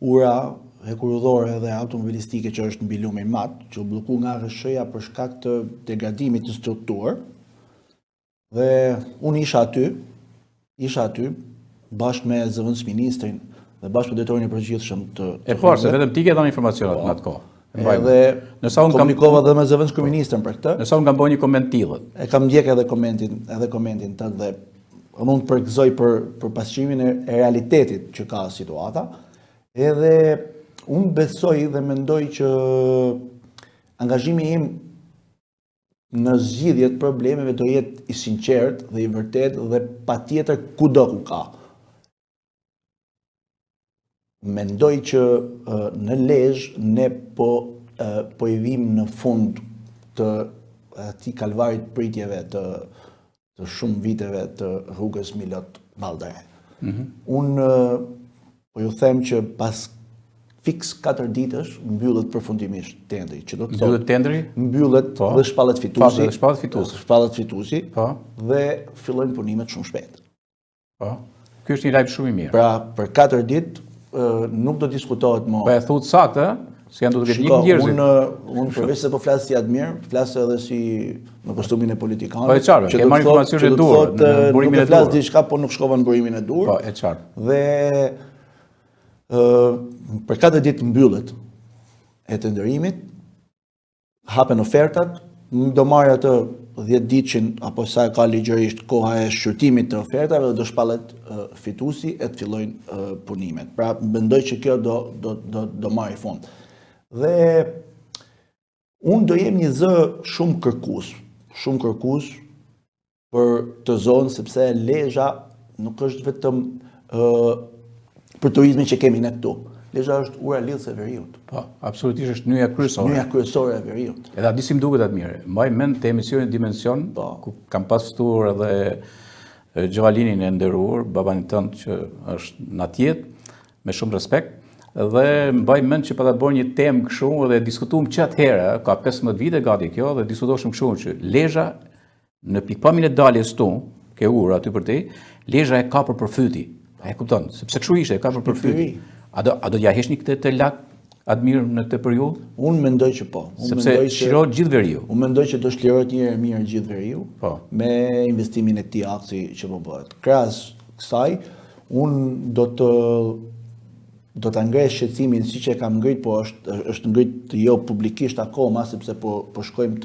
ura hekurudhore dhe automobilistike që është mbi lumin Mat, që u bloku nga RSH-ja për shkak të degradimit të strukturë. Dhe unë isha aty bashkë me zëvendësministrin dhe bashkë me drejtorin e përgjithshëm të se vetëm ti ke dhënë informacionet në atë kohë. Edhe komunikova dhe me zëvendësministrin për këtë. Nësa unë kam bëjë një koment tillët. E kam ndjek edhe komentin tënd dhe unë përgëzoj për pasqimin e realitetit që ka situata, edhe unë besoj dhe mendoj që angazhimi im në zgjidhjet problemeve do jetë i sinqert dhe i vërtet dhe patjetër kudo ku ka. Mendoj që në Lezhë ne po i vim në fund të atij kalvarit pritjeve të shumë viteve të rrugës Milot Balldrani. Unë po ju them që pas fiks 4 ditësh mbyllet përfundimisht tendri. Mbyllet tendri? Mbyllet dhe shpallet fituesi. Shpallet fituesi. Dhe fillojnë punimet shumë shpejt. Ky është një lajm shumë i mirë. Pra, për 4 ditë nuk do diskutohet më. Po e thut saktë, se janë do të ketë një njerëzit. Unë përveç se po flas si Admir, flas edhe si në kostumin e politikanëve. Po e qartë, ke marrë informacion e dur në burimin e dur. Nuk flas diçka, po nuk shkova në burimin e dur. Po e qartë. Dhe për 4 ditë mbyllet e tenderimit, hapen ofertat, do marrë atë 10 ditëshin apo sa ka ligjërisht koha e shqyrtimit të ofertave dhe do shpallet fituesi e të fillojnë punimet. Pra mendoj që kjo do marrë fund. Dhe unë do jem një zë shumë kërkues për të zonë, sepse Lezhë nuk është vetëm për turizmin që kemi ne këtu. Lezhë është ura lidhëse e Veriut. Po, absolutisht është nyja kryesore. Nyja kryesore e Veriut. Edhe aty si më duket Admire. Mbaj mend te emisionin Dimension, ku kam pas ftuar edhe Gjovalinin e nderuar, babanin tënd që është natjet, me shumë respekt. dhe mbaj mend që pata bërë një temë kështu dhe diskutuam që atëherë, ka 15 vite gati kjo, dhe diskutoshëm kështu që Lezhë në pikpamjen e daljes tonë, ke ur aty për te, Lezhë e ka për përfyti. E kupton, sepse kështu ishte, e ka për përfyti. A do t'ja heshni këtë lak Admir në këtë periudhë? Unë mendoj që po. Sepse çlirohet gjithë veriu. Unë mendoj që do çlirohet një herë mirë gjithë veriu Po. me investimin e këtij aksi që po bëhet. Krahas kësaj, unë do ta ngrej shqetësimin siç e kam ngrit, po është ngrit jo publikisht akoma, sepse po shkojmë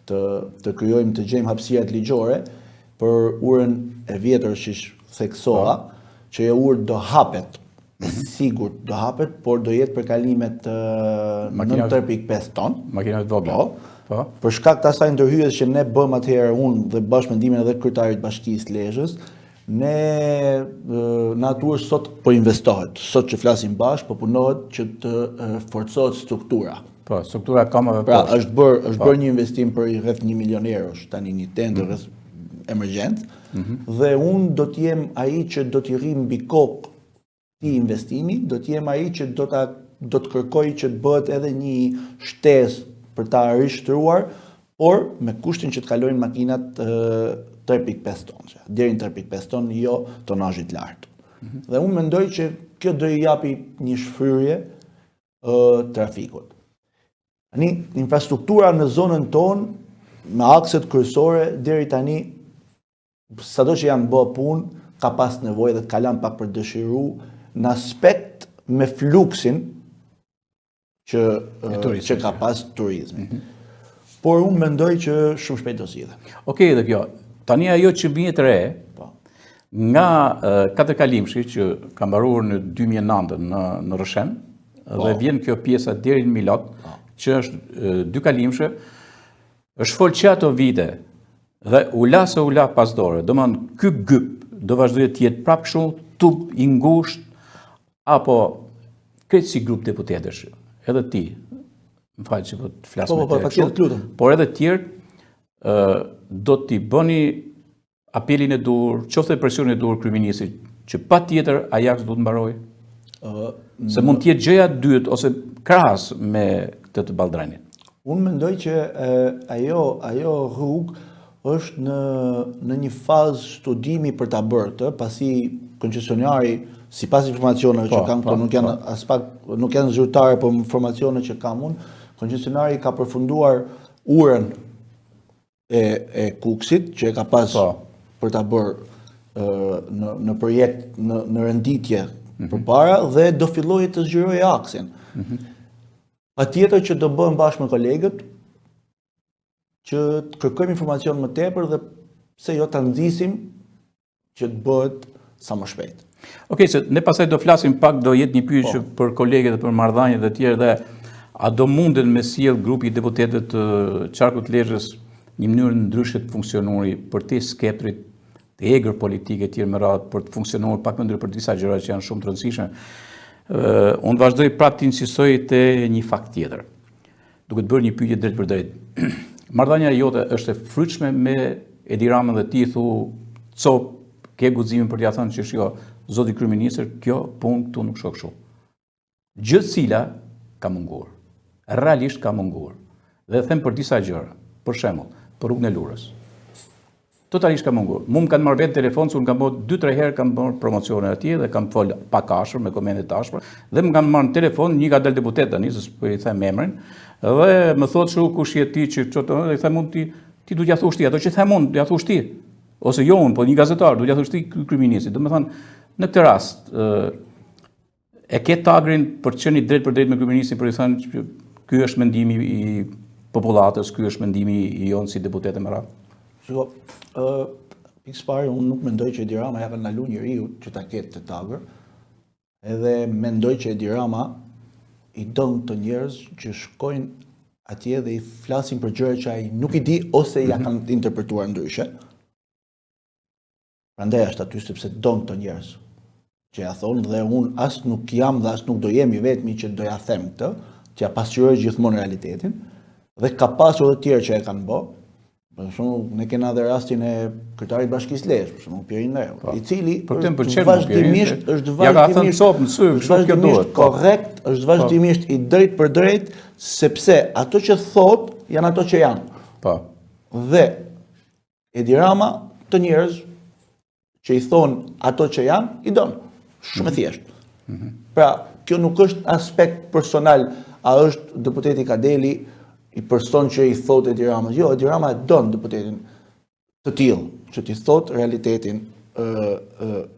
të krijojmë, të gjejmë hapësirat ligjore për urën e vjetër që theksova, që e urë do hapet. Sigurt do hapet, por do jetë për kalimet 9.5 ton. Makinat vogla. Po. Për shkak të asaj ndërhyjes që ne bëm atëherë unë dhe bashkë me ndihmën edhe kryetarit Bashkisë Lezhës, ne në atë sot po investohet. Sot që flasim bashkë, po punohet që të forcohet struktura. Po, struktura kamave pra, është bërë një investim për rreth 1 milion eurosh, tani një tender rreth emergjent, dhe unë do të jem ai që do t'i rrim mbi kokë i investimi, do të jem ai që do të kërkoj që të bëhet edhe një shtesë për ta rishtruar, por me kushtin që të kalojnë makinat 3.5 ton, deri në 3.5 ton, jo tonazhit lartë. Dhe unë mendoj që kjo do i japi një shfryrje trafikut. Tani, infrastruktura në zonën tonë, me akset kryesore, deri tani, sado që janë bë punë, ka pas nevojë dhe të kalan pak për dëshiru, në aspekt me fluksin që ka pas turizmi. Por unë mendoj që shumë shpejt do zgjidhet. Okej, dhe kjo, tani ajo që bie të re, nga Katërkalimshi që ka mbaruar në 2009 në Rëshen, dhe vjen kjo pjesa deri në Milot, që është 2 kalimshe, është folë që ato vite, dhe ula se ula pas dore, do më në kyp do vazhdoj të jetë prapë shumë, tub i ngusht, apo këtë si grup deputetësh, edhe ti, më falë që po të flasë me të shumë, por edhe tjerë do t'i bëni apelin e dur, qofte presionin e dur kryeministrit, që pa tjetër Ajax do të mbaroj? Se mund t'jetë gjëja dytë, ose krahas me këtë të Balldrainit. Unë mendoj që ajo rrugë është në një fazë studimi për ta bërë, pasi koncesionari, sipas informacioneve që kam, nuk janë zyrtare, por informacione që kam unë, koncesionari ka përfunduar urën e Kuksit, që e ka pas për ta bërë në projekt në renditje përpara, dhe do fillojë të zgjyrojë aksin. Patjetër që do bëhem bashkë me kolegët, që të kërkojmë informacion më tepër dhe pse jo ta nxisim që të bëhet sa më shpejt. Okej, se ne pastaj do flasim pak, do jetë një pyetje për kolegët dhe për marrëdhëniet e tjera, dhe a do munden me sjell grupi i deputetëve të Qarkut Lezhës një mënyrë ndryshe të funksionuri për të skeptrit, të egër politike tjerë me radhë, për të funksionuar pak më ndryshe për disa gjëra që janë shumë të rëndësishme. Unë vazhdoj prapë të insistoj te një fakt tjetër, duke të bërë një pyetje drejt për drejt. Marrëdhënia jote është e frytshme me Edi Ramën dhe ti thu cop ke guximin për t'ia thënë që shiko, zoti kryeministër, kjo punë këtu nuk shkon kështu. Gjithësila ka munguar. Realisht ka munguar. Dhe them për disa gjëra. Për shembull, për rrugën e Lurës. Totalisht ka munguar. Mu më kanë marrë vetë telefon, se unë kam bërë 2-3 herë kam bërë promocione atje dhe kam folë pak ashpër me komente të ashpër, dhe më kanë marrë në telefon, një ka del deputet tani, se s'po i them emrin, dhe më thotë shu kush je ti që çto, dhe i them unë ti duhet ja thush ti, ato që them unë, ja thush ti. Ose jo unë, po një gazetar, duhet ja thush ti kryeministit. Domethënë, në këtë rast, e ke tagrin për të qenë drejt për drejt me kryeministin për i thënë që ky është mendimi i popullatës, ky është mendimi i jonë si deputetë më radh. Shiko, pikë parë, unë nuk mendoj që Edi Rama ja ka ndaluar njeriu që ta ketë të tagër, edhe mendoj që Edi Rama i don të njerëz që shkojnë atje dhe i flasin për gjëra që ai nuk i di ose ja kanë interpretuar ndryshe. Prandaj është aty sepse don të njerëz që ja thonë, dhe unë as nuk jam dhe as nuk do jemi vetmi që do ja them këtë, që ja pasqyroj gjithmonë realitetin, dhe ka pasur edhe tjerë që e kanë bë, Për shembull, ne kena edhe rastin e kryetarit Bashkisë Lezhë, për shembull Pierin Leu, i cili është vazhdimisht korrekt, është vazhdimisht i drejt për drejt, sepse ato që thot janë ato që janë. Po. Dhe Edi Rama të njerëz që i thon ato që janë, i don. Shumë e thjeshtë. Pra, kjo nuk është aspekt personal, a është deputeti Kadeli i person që i thot Edi Rama. Jo, Edi Rama e don deputetin të tillë, që t'i thot realitetin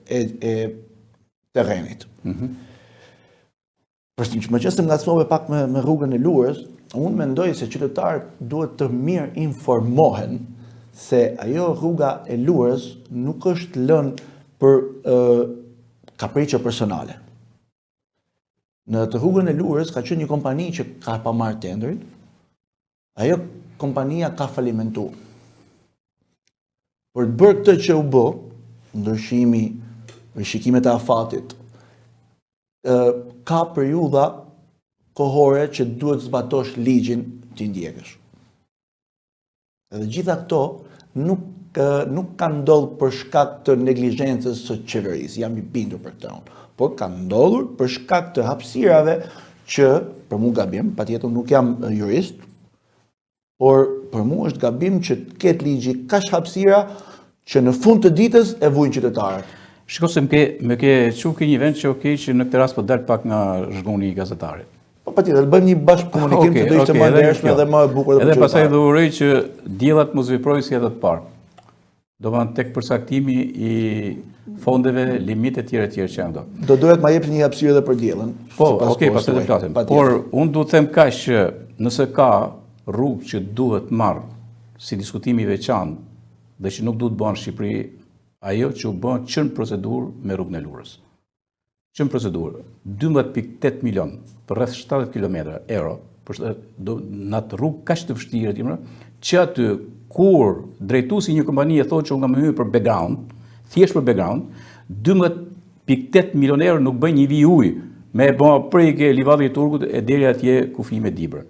e terrenit. Më qëse më ngacmove pak me rrugën e Lurës, unë mendoj se qytetarët duhet të mirë informohen se ajo rruga e Lurës nuk është lënë për kapriçe personale. Në të rrugën e Lurës ka qenë një kompani që ka pa marrë tenderin, ajo kompania ka falimentuar. Për të bërë këtë që u bë, ndryshimi, rishikimet e afatit, ka periudha kohore që duhet zbatosh ligjin t'i ndjekësh. Edhe gjitha këto nuk ka ndodhur për shkak të neglizhencës së qeverisë, jam i bindur për këtë unë, por ka ndodhur për shkak të hapësirave që, për mua gabim, patjetër nuk jam jurist, por për mua është gabim që të ketë ligji kaq hapësira që në fund të ditës e vujnë qytetarët. Shiko se më ke çuar një vend që që në këtë rast po dal pak nga zhguni i gazetarit. Po patjetër, bëjmë një bashkë komunikim që do ishte më ndershme dhe më e bukur. Edhe pastaj do uroj që diellat mos veprojnë si ata të parë. Do van tek përcaktimi i fondeve, limite tjera që janë do. Do duhet ma jepni një hapësirë edhe për diellën. Po, pastaj do flasim. Por unë duhet të them kaq që nëse ka rrugë që duhet marrë si diskutimi i veçantë dhe që nuk duhet bëhen në Shqipëri, ajo që u bën çën procedurë me rrugën e Lurës. Çën procedurë, 12.8 milion për rreth 70 km euro, për në atë rrugë kaq të vështirë, që aty kur drejtuesi një kompanie thotë që unë kam hyrë për background, thjesht për background, 12.8 milion euro nuk bën një vijë ujë me bën prejke livadit i Turgut e deri atje kufi me Dibrën.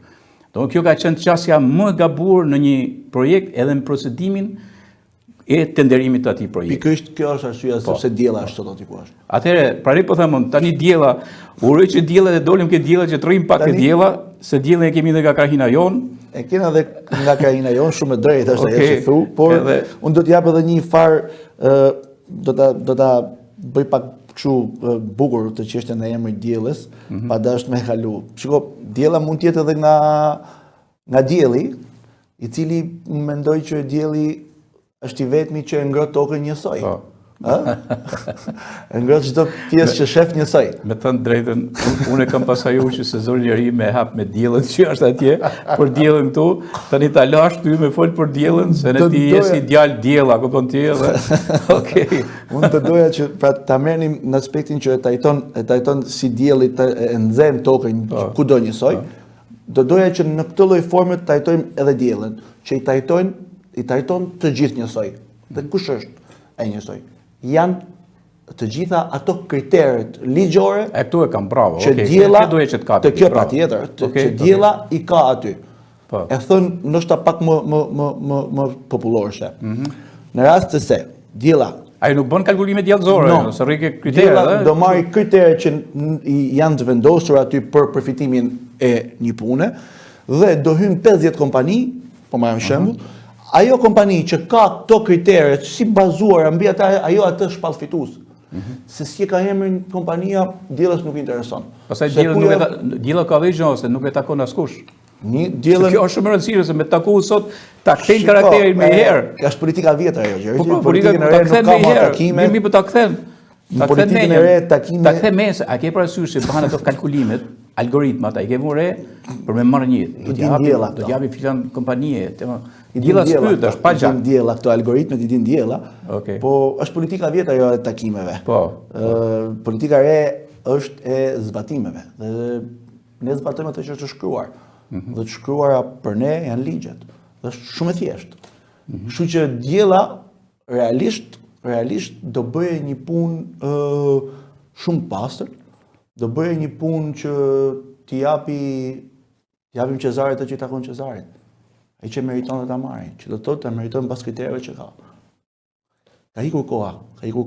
Kjo ka qenë qasja më gabuar në një projekt edhe në procedimin e tenderimit të atij projekti. Pikërisht kjo është arsyeja sepse diella është sot aty ku është. Atëherë, prari po them, tani diella, uroj që diella dhe dolim ke diella që të rrim pak ke diella, se diellën e kemi edhe nga krahina jon. E kena edhe nga krahina jon shumë e drejtë është ajo që thu, por unë do të jap edhe një farë do ta bëj pak kështu bukur të çështën e emrit diellës, pa dashur me kalu. Shiko, diella mund të jetë edhe nga dielli, i cili mendoj që dielli është i vetmi që e ngrot tokën njësoj. E ngrot çdo pjesë që shef njësoj. Me thënë drejtën, unë e kam pasajur që sezoni i ri me hap me diellën që është atje, për diellën këtu, tani ta lash ty me fol për diellën, se ne ti je si djalë diella, kupton ti edhe. Okej. Unë të doja që pra ta merrnim në aspektin që e tajton si dielli e nxjerr tokën kudo njësoj. Do doja që në këtë lloj forme të tajtojmë edhe diellën, që i tajton të gjithë njësoj. Dhe kush është e njësoj? Janë të gjitha ato kriteret ligjore këtu e kam bravo, që diella të kjo patjetër, që diella i ka aty. E thon ndoshta pak më popullorse. Në rast të se diella ai nuk bën kalkulime djallëzore, ose rrike kritere. Do marrë kritere që janë të vendosur aty për përfitimin e një pune dhe do hynë 50 kompani, po marrim shembull, ajo kompani që ka këto kritere si bazuar mbi ata, ajo atë shpall fitues. Se si ka emrin kompania, diellës nuk intereson. Pastaj diella ka dhe gjë se nuk e takon askush. Diellën kjo është shumë e rëndësishme se me taku sot ta kthejnë karakterin më herë. Ka është politika vjetër ajo, Gjergj. Po politikën e re nuk ka më takime. Mi po ta kthen. Në politikën e re takime. Ta kthem mes, a ke parasysh se bëhen ato kalkulimet, algoritmat, ai ke vënë për me marrë një. Do të japi filan kompanie, diella spyt, është pa gjak. Diella këto algoritmet i din diella. Po është politika vjetër ajo e takimeve. Po. Politika e re është e zbatimeve. Dhe ne zbatojmë ato që është shkruar. Dhe të shkruara për ne janë ligjet. Dhe është shumë e thjeshtë. Kështu që diella realisht do bëje një punë shumë pastër, do bëje një punë që t'i japim Qezarit atë që i takon Qezarit. ai që meriton dhe ta marrin, që do të thotë ta meriton pas kritereve që ka. Ka ikur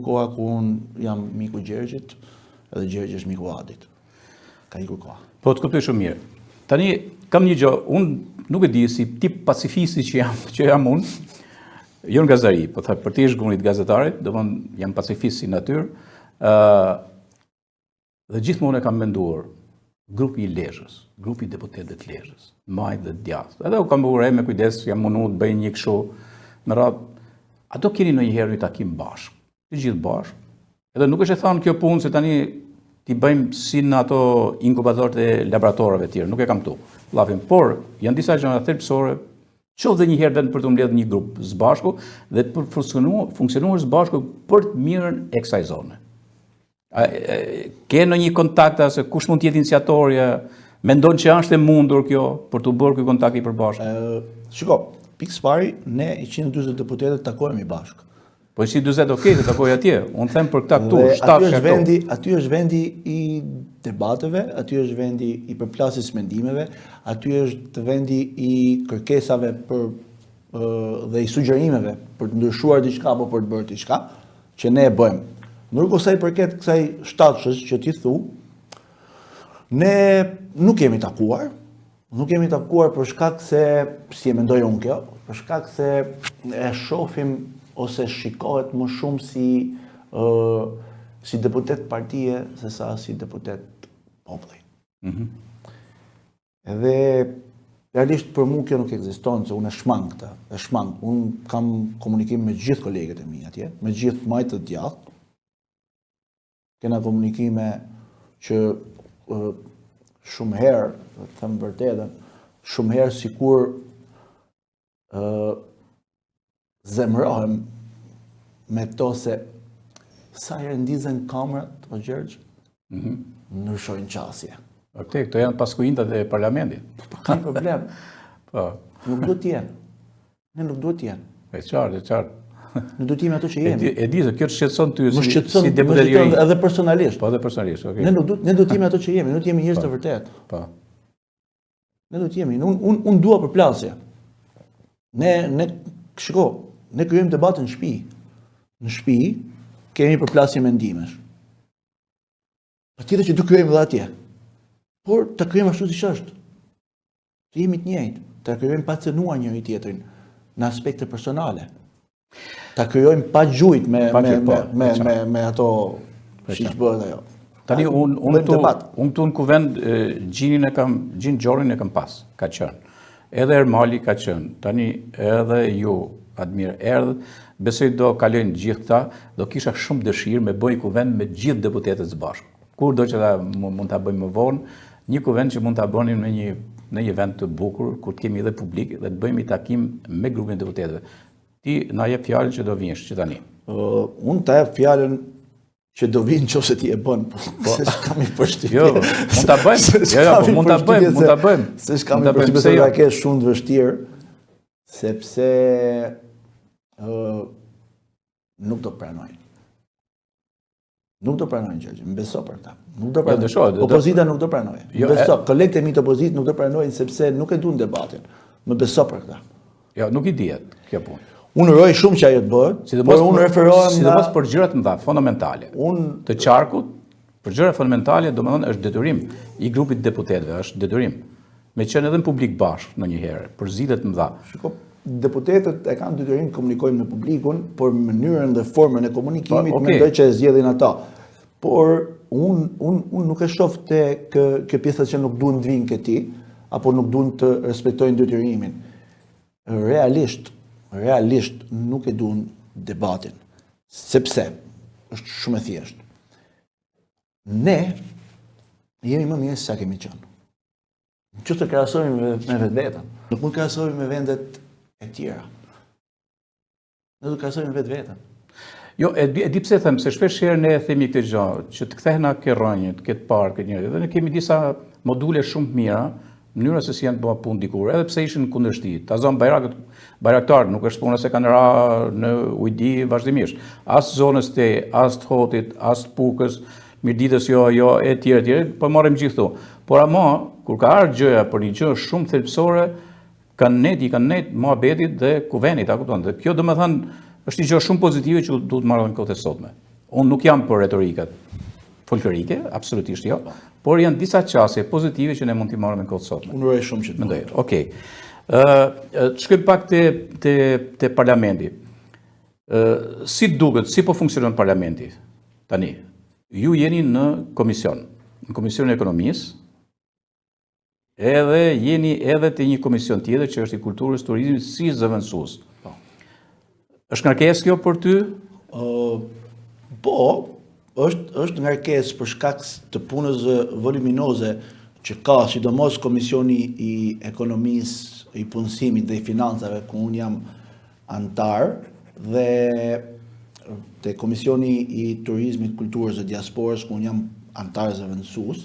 koha ku unë jam miku Gjergjit, edhe Gjergji është miku Adit. Ka ikur koha. Po të kuptoj shumë mirë. Tani kam një gjë, unë nuk e di si tip pacifisti që jam unë, jo në gazetari, po thaj për ti është gunit gazetarit, do të thonë jam pacifist si natyrë, dhe gjithmonë e kam menduar grupi i Lezhës, grupi i deputetëve të Lezhës, majt dhe djathtë. Edhe u kam bërë me kujdes, jam mundu të bëj një kështu me radhë. A do keni ndonjëherë një takim bashkë, të gjithë bashkë? Edhe nuk është e thënë kjo punë se tani ti bëjmë si në ato inkubatorët e laboratorëve të tjerë, nuk e kam këtu. Llafim, por janë disa gjëra thelbësore, qoftë edhe një herë vetëm për të mbledhur një grup së bashku dhe për funksionuar së bashku për të mirën e kësaj zone. Ke ndonjë kontakt se kush mund të jetë iniciatorja, mendon që është e mundur kjo për të bërë ky kontakt i përbashkët? Shiko, pikë pari, ne 140 deputetët takohemi bashkë. Po 140 okej, të takoj atje. Unë them për këta këtu, 7 këtu. Aty është vendi i debateve, aty është vendi i përplasjes mendimeve, aty është vendi i kërkesave dhe i sugjerimeve për të ndryshuar diçka apo për të bërë diçka, që ne e bëjmë. Ndërkohë sa i përket kësaj shtatshës që ti thu, ne nuk kemi takuar. Nuk kemi takuar për shkak se, si e mendoj unë kjo, për shkak se e shohim ose shikohet më shumë si deputet partije se sa si deputet populli. Edhe realisht për mua kjo nuk ekziston, se unë e shmang këta, Unë kam komunikim me gjithë kolegët e mi atje, me gjithë majtë të djathtë. Kena komunikime që shumë herë, të them vërtetën, shumë herë sikur zemrohem me to se sa herë ndizen kamerat, o Gjergj, ndryshojnë qasje. Okej, këto janë paskujintat e parlamentit. Ka një problem. Po. Nuk duhet t'jenë. Ne nuk duhet t'jenë. E qartë. Ne duhet t'jemi ato që jemi. E di se kjo të shqetëson ty si deputet i ri. Edhe personalisht. Po, edhe personalisht, okej. Ne duhet t'jemi ato që jemi, ne duhet t'jemi njerëz të vërtet. Po. Ne duhet t'jemi. Unë dua përplasje. Shiko, ne krijojmë debatin në shtëpi. Në shtëpi kemi përplasje mendimesh. Patjetër që do krijojmë edhe atje. Por ta krijojmë ashtu siç është. Të jemi të njëjtë, ta krijojmë pa cënuar njëri tjetrin në aspekte personale. Ta krijojmë pa gjujt me ato siç bëhet ajo. Tani unë këtu në kuvend Gjin Gjorin e kam pas, ka qenë. Edhe Ermali ka qenë. Tani edhe ju, Admir, besoj do kalojnë gjithë këta, do kisha shumë dëshirë me bëj kuvend me gjithë deputetët së bashku. Kur do që ta mund ta bëjmë më vonë, një kuvend që mund ta bënim në një vend të bukur, kur të kemi edhe publik dhe të bëjmë i takim me grupin e deputetëve. Ti na jep fjalën që do vinsh që tani. Unë ta jep fjalën që do vinë nëse ti e bën. Se s'kam i përshtypje. Jo, mund ta bëjmë. Jo, mund ta bëjmë. Se s'kam i përshtypje se ka kesh shumë të vështirë, sepse nuk do pranojnë. Nuk do pranojnë, Gjergj, më beso për ta. Nuk do pranojnë. Opozita nuk do pranojnë. Më beso, kolegët e mi të opozitë nuk do pranojnë sepse nuk e duan debatin. Më beso për ta. Jo, nuk i dihet kjo punë. Unë uroj shumë që ajo të bëhet, por unë referohem sidomos për gjëra të mëdha, fundamentale. Të qarkut, për gjëra fundamentale, domethënë është detyrim i grupit deputetëve, është detyrim. Me qenë edhe në publik bashkë ndonjëherë, për zgjidhje të mëdha. Shiko, deputetët e kanë detyrim të komunikojnë me publikun, por mënyrën dhe formën e komunikimit mendoj që e zgjedhin ata. Por unë nuk e shoh te kjo pjesa që nuk duan të vinë këti, apo nuk duan të respektojnë detyrimin. Realisht nuk e duan debatin, sepse është shumë e thjeshtë. Ne jemi më mirë se sa kemi qenë. Që të krahasojmë me vetveten. Nuk mund të krahasojmë me vendet e tjera. Ne do të krahasojmë vetveten. Jo, e di pse them, se shpesh herë ne themi këtë gjë, që të kthehena ke rrënjët, këtë park, dhe ne kemi disa module shumë të mira, mënyra se si janë të bëha punë dikur, edhe pse ishin kundërshti. Ta zonë Bajraktar nuk është puna se kanë ra në ujdi vazhdimisht. As zonës te, as të Hotit, as të Pukës, Mirditës jo, e tjere, po marrim gjithu. Por ama, kur ka ardhur gjëja për një gjë shumë thelbësore, kanë net muhabetit dhe kuvenit, a kupton? Dhe kjo domethënë është një gjë shumë pozitive që duhet marrë në kohët e sotme. Unë nuk jam për retorikat folklorike, absolutisht jo, por janë disa qasje pozitive që ne mund t'i marrim në kohët e sotme. Unë uroj shumë që të mendoj. Okej. Të shkojmë pak te parlamenti. Si duket, si po funksionon parlamenti tani? Ju jeni në Komisionin e Ekonomisë, edhe jeni edhe të një komision tjetër që është i kulturës, turizmit si zëvendësues. Është ngarkesë kjo për ty? Po, është ngarkesë për shkak të punës voluminoze që ka, sidomos Komisioni i Ekonomisë, i Punësimit dhe i Financave, ku unë jam antar, dhe te Komisioni i Turizmit, Kulturës dhe Diasporës, ku unë jam antar zëvendësues.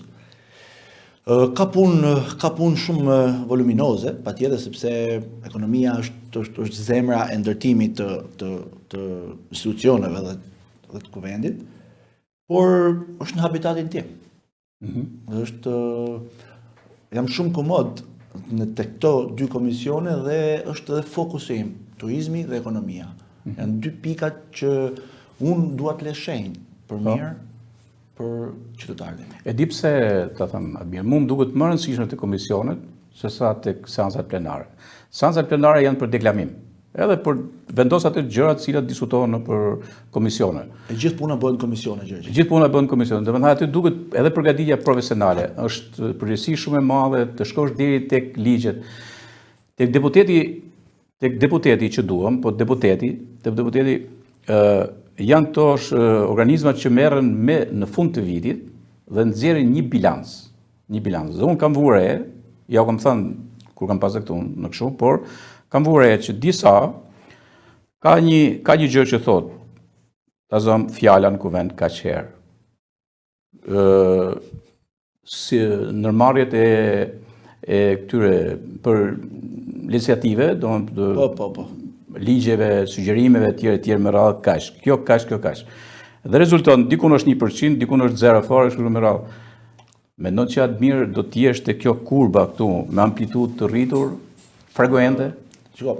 Ka punë shumë voluminoze, patjetër, sepse ekonomia është zemra e ndërtimit të institucioneve dhe të kuvendit, por është në habitatin tim. Jam shumë komod në këto dy komisione dhe është edhe fokusi im, turizmi dhe ekonomia. Janë dy pikat që unë dua të leshenjë për mirë për qytetarët. E di pse, ta them, Admir, mu më duket më rëndësishme të komisionet se sa të seansat plenare. Seansat plenare janë për deklamim, edhe për vendos atë gjërat cilat diskutohen në për komisione. E gjithë puna bëhen komisione, Gjergj. Gjithë puna bëhen komisione. Domethënë aty duket edhe përgatitja profesionale, është përgjegjësi shumë e madhe të shkosh deri tek ligjet. Tek deputeti që duam, po deputeti janë to organizmat që merren në fund të vitit dhe nxjerrin një bilans. Dhe unë kam vure, ja u kam thënë kur kam pasur këtu në kështu, por kam vure që disa ka një gjë që thotë, ta zëm fjala në kuvend kaq herë. Si ndërmarrjet e këtyre për iniciative, Po. Ligjeve, sugjerimeve tjerë me radhë kaq. Kjo kaq. Dhe rezulton dikun është 1%, dikun është 0 fare, kështu me radhë. Mendon që Admir do të jesh te kjo kurba këtu me amplitudë të rritur, frekuente? Shiko,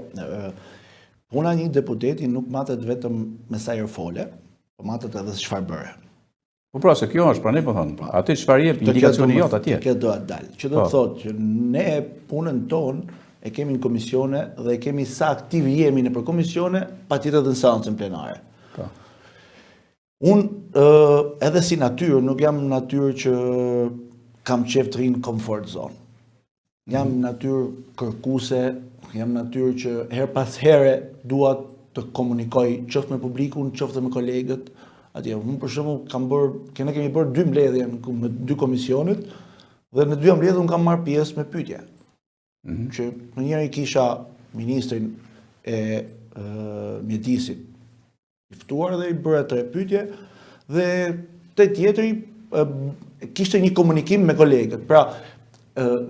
puna një deputeti nuk matet vetëm me sa herë fole, po matet edhe se çfarë bëre. Po pra, se kjo është, pra ne po thonë, aty çfarë jep indikacioni jot atje. Kjo do të dalë. Që do të thotë që ne punën tonë e kemi në komisione dhe e kemi sa aktiv jemi në për komisione, patjetër edhe në seancën plenare. Unë edhe si natyrë nuk jam natyrë që kam qef të rinë comfort zone. Jam natyrë kërkuese, jam natyrë që her pas here dua të komunikoj qoftë me publikun, qoftë me kolegët. Atje, unë për shembull kemi bërë 2 mbledhje me 2 komisionet dhe në 2 mbledhje unë kam marrë pjesë me pyetje. Që në njëri kisha ministrin e mjedisit i ftuar dhe i bërë 3 pyetje dhe te tjetri kishte një komunikim me kolegët. Pra,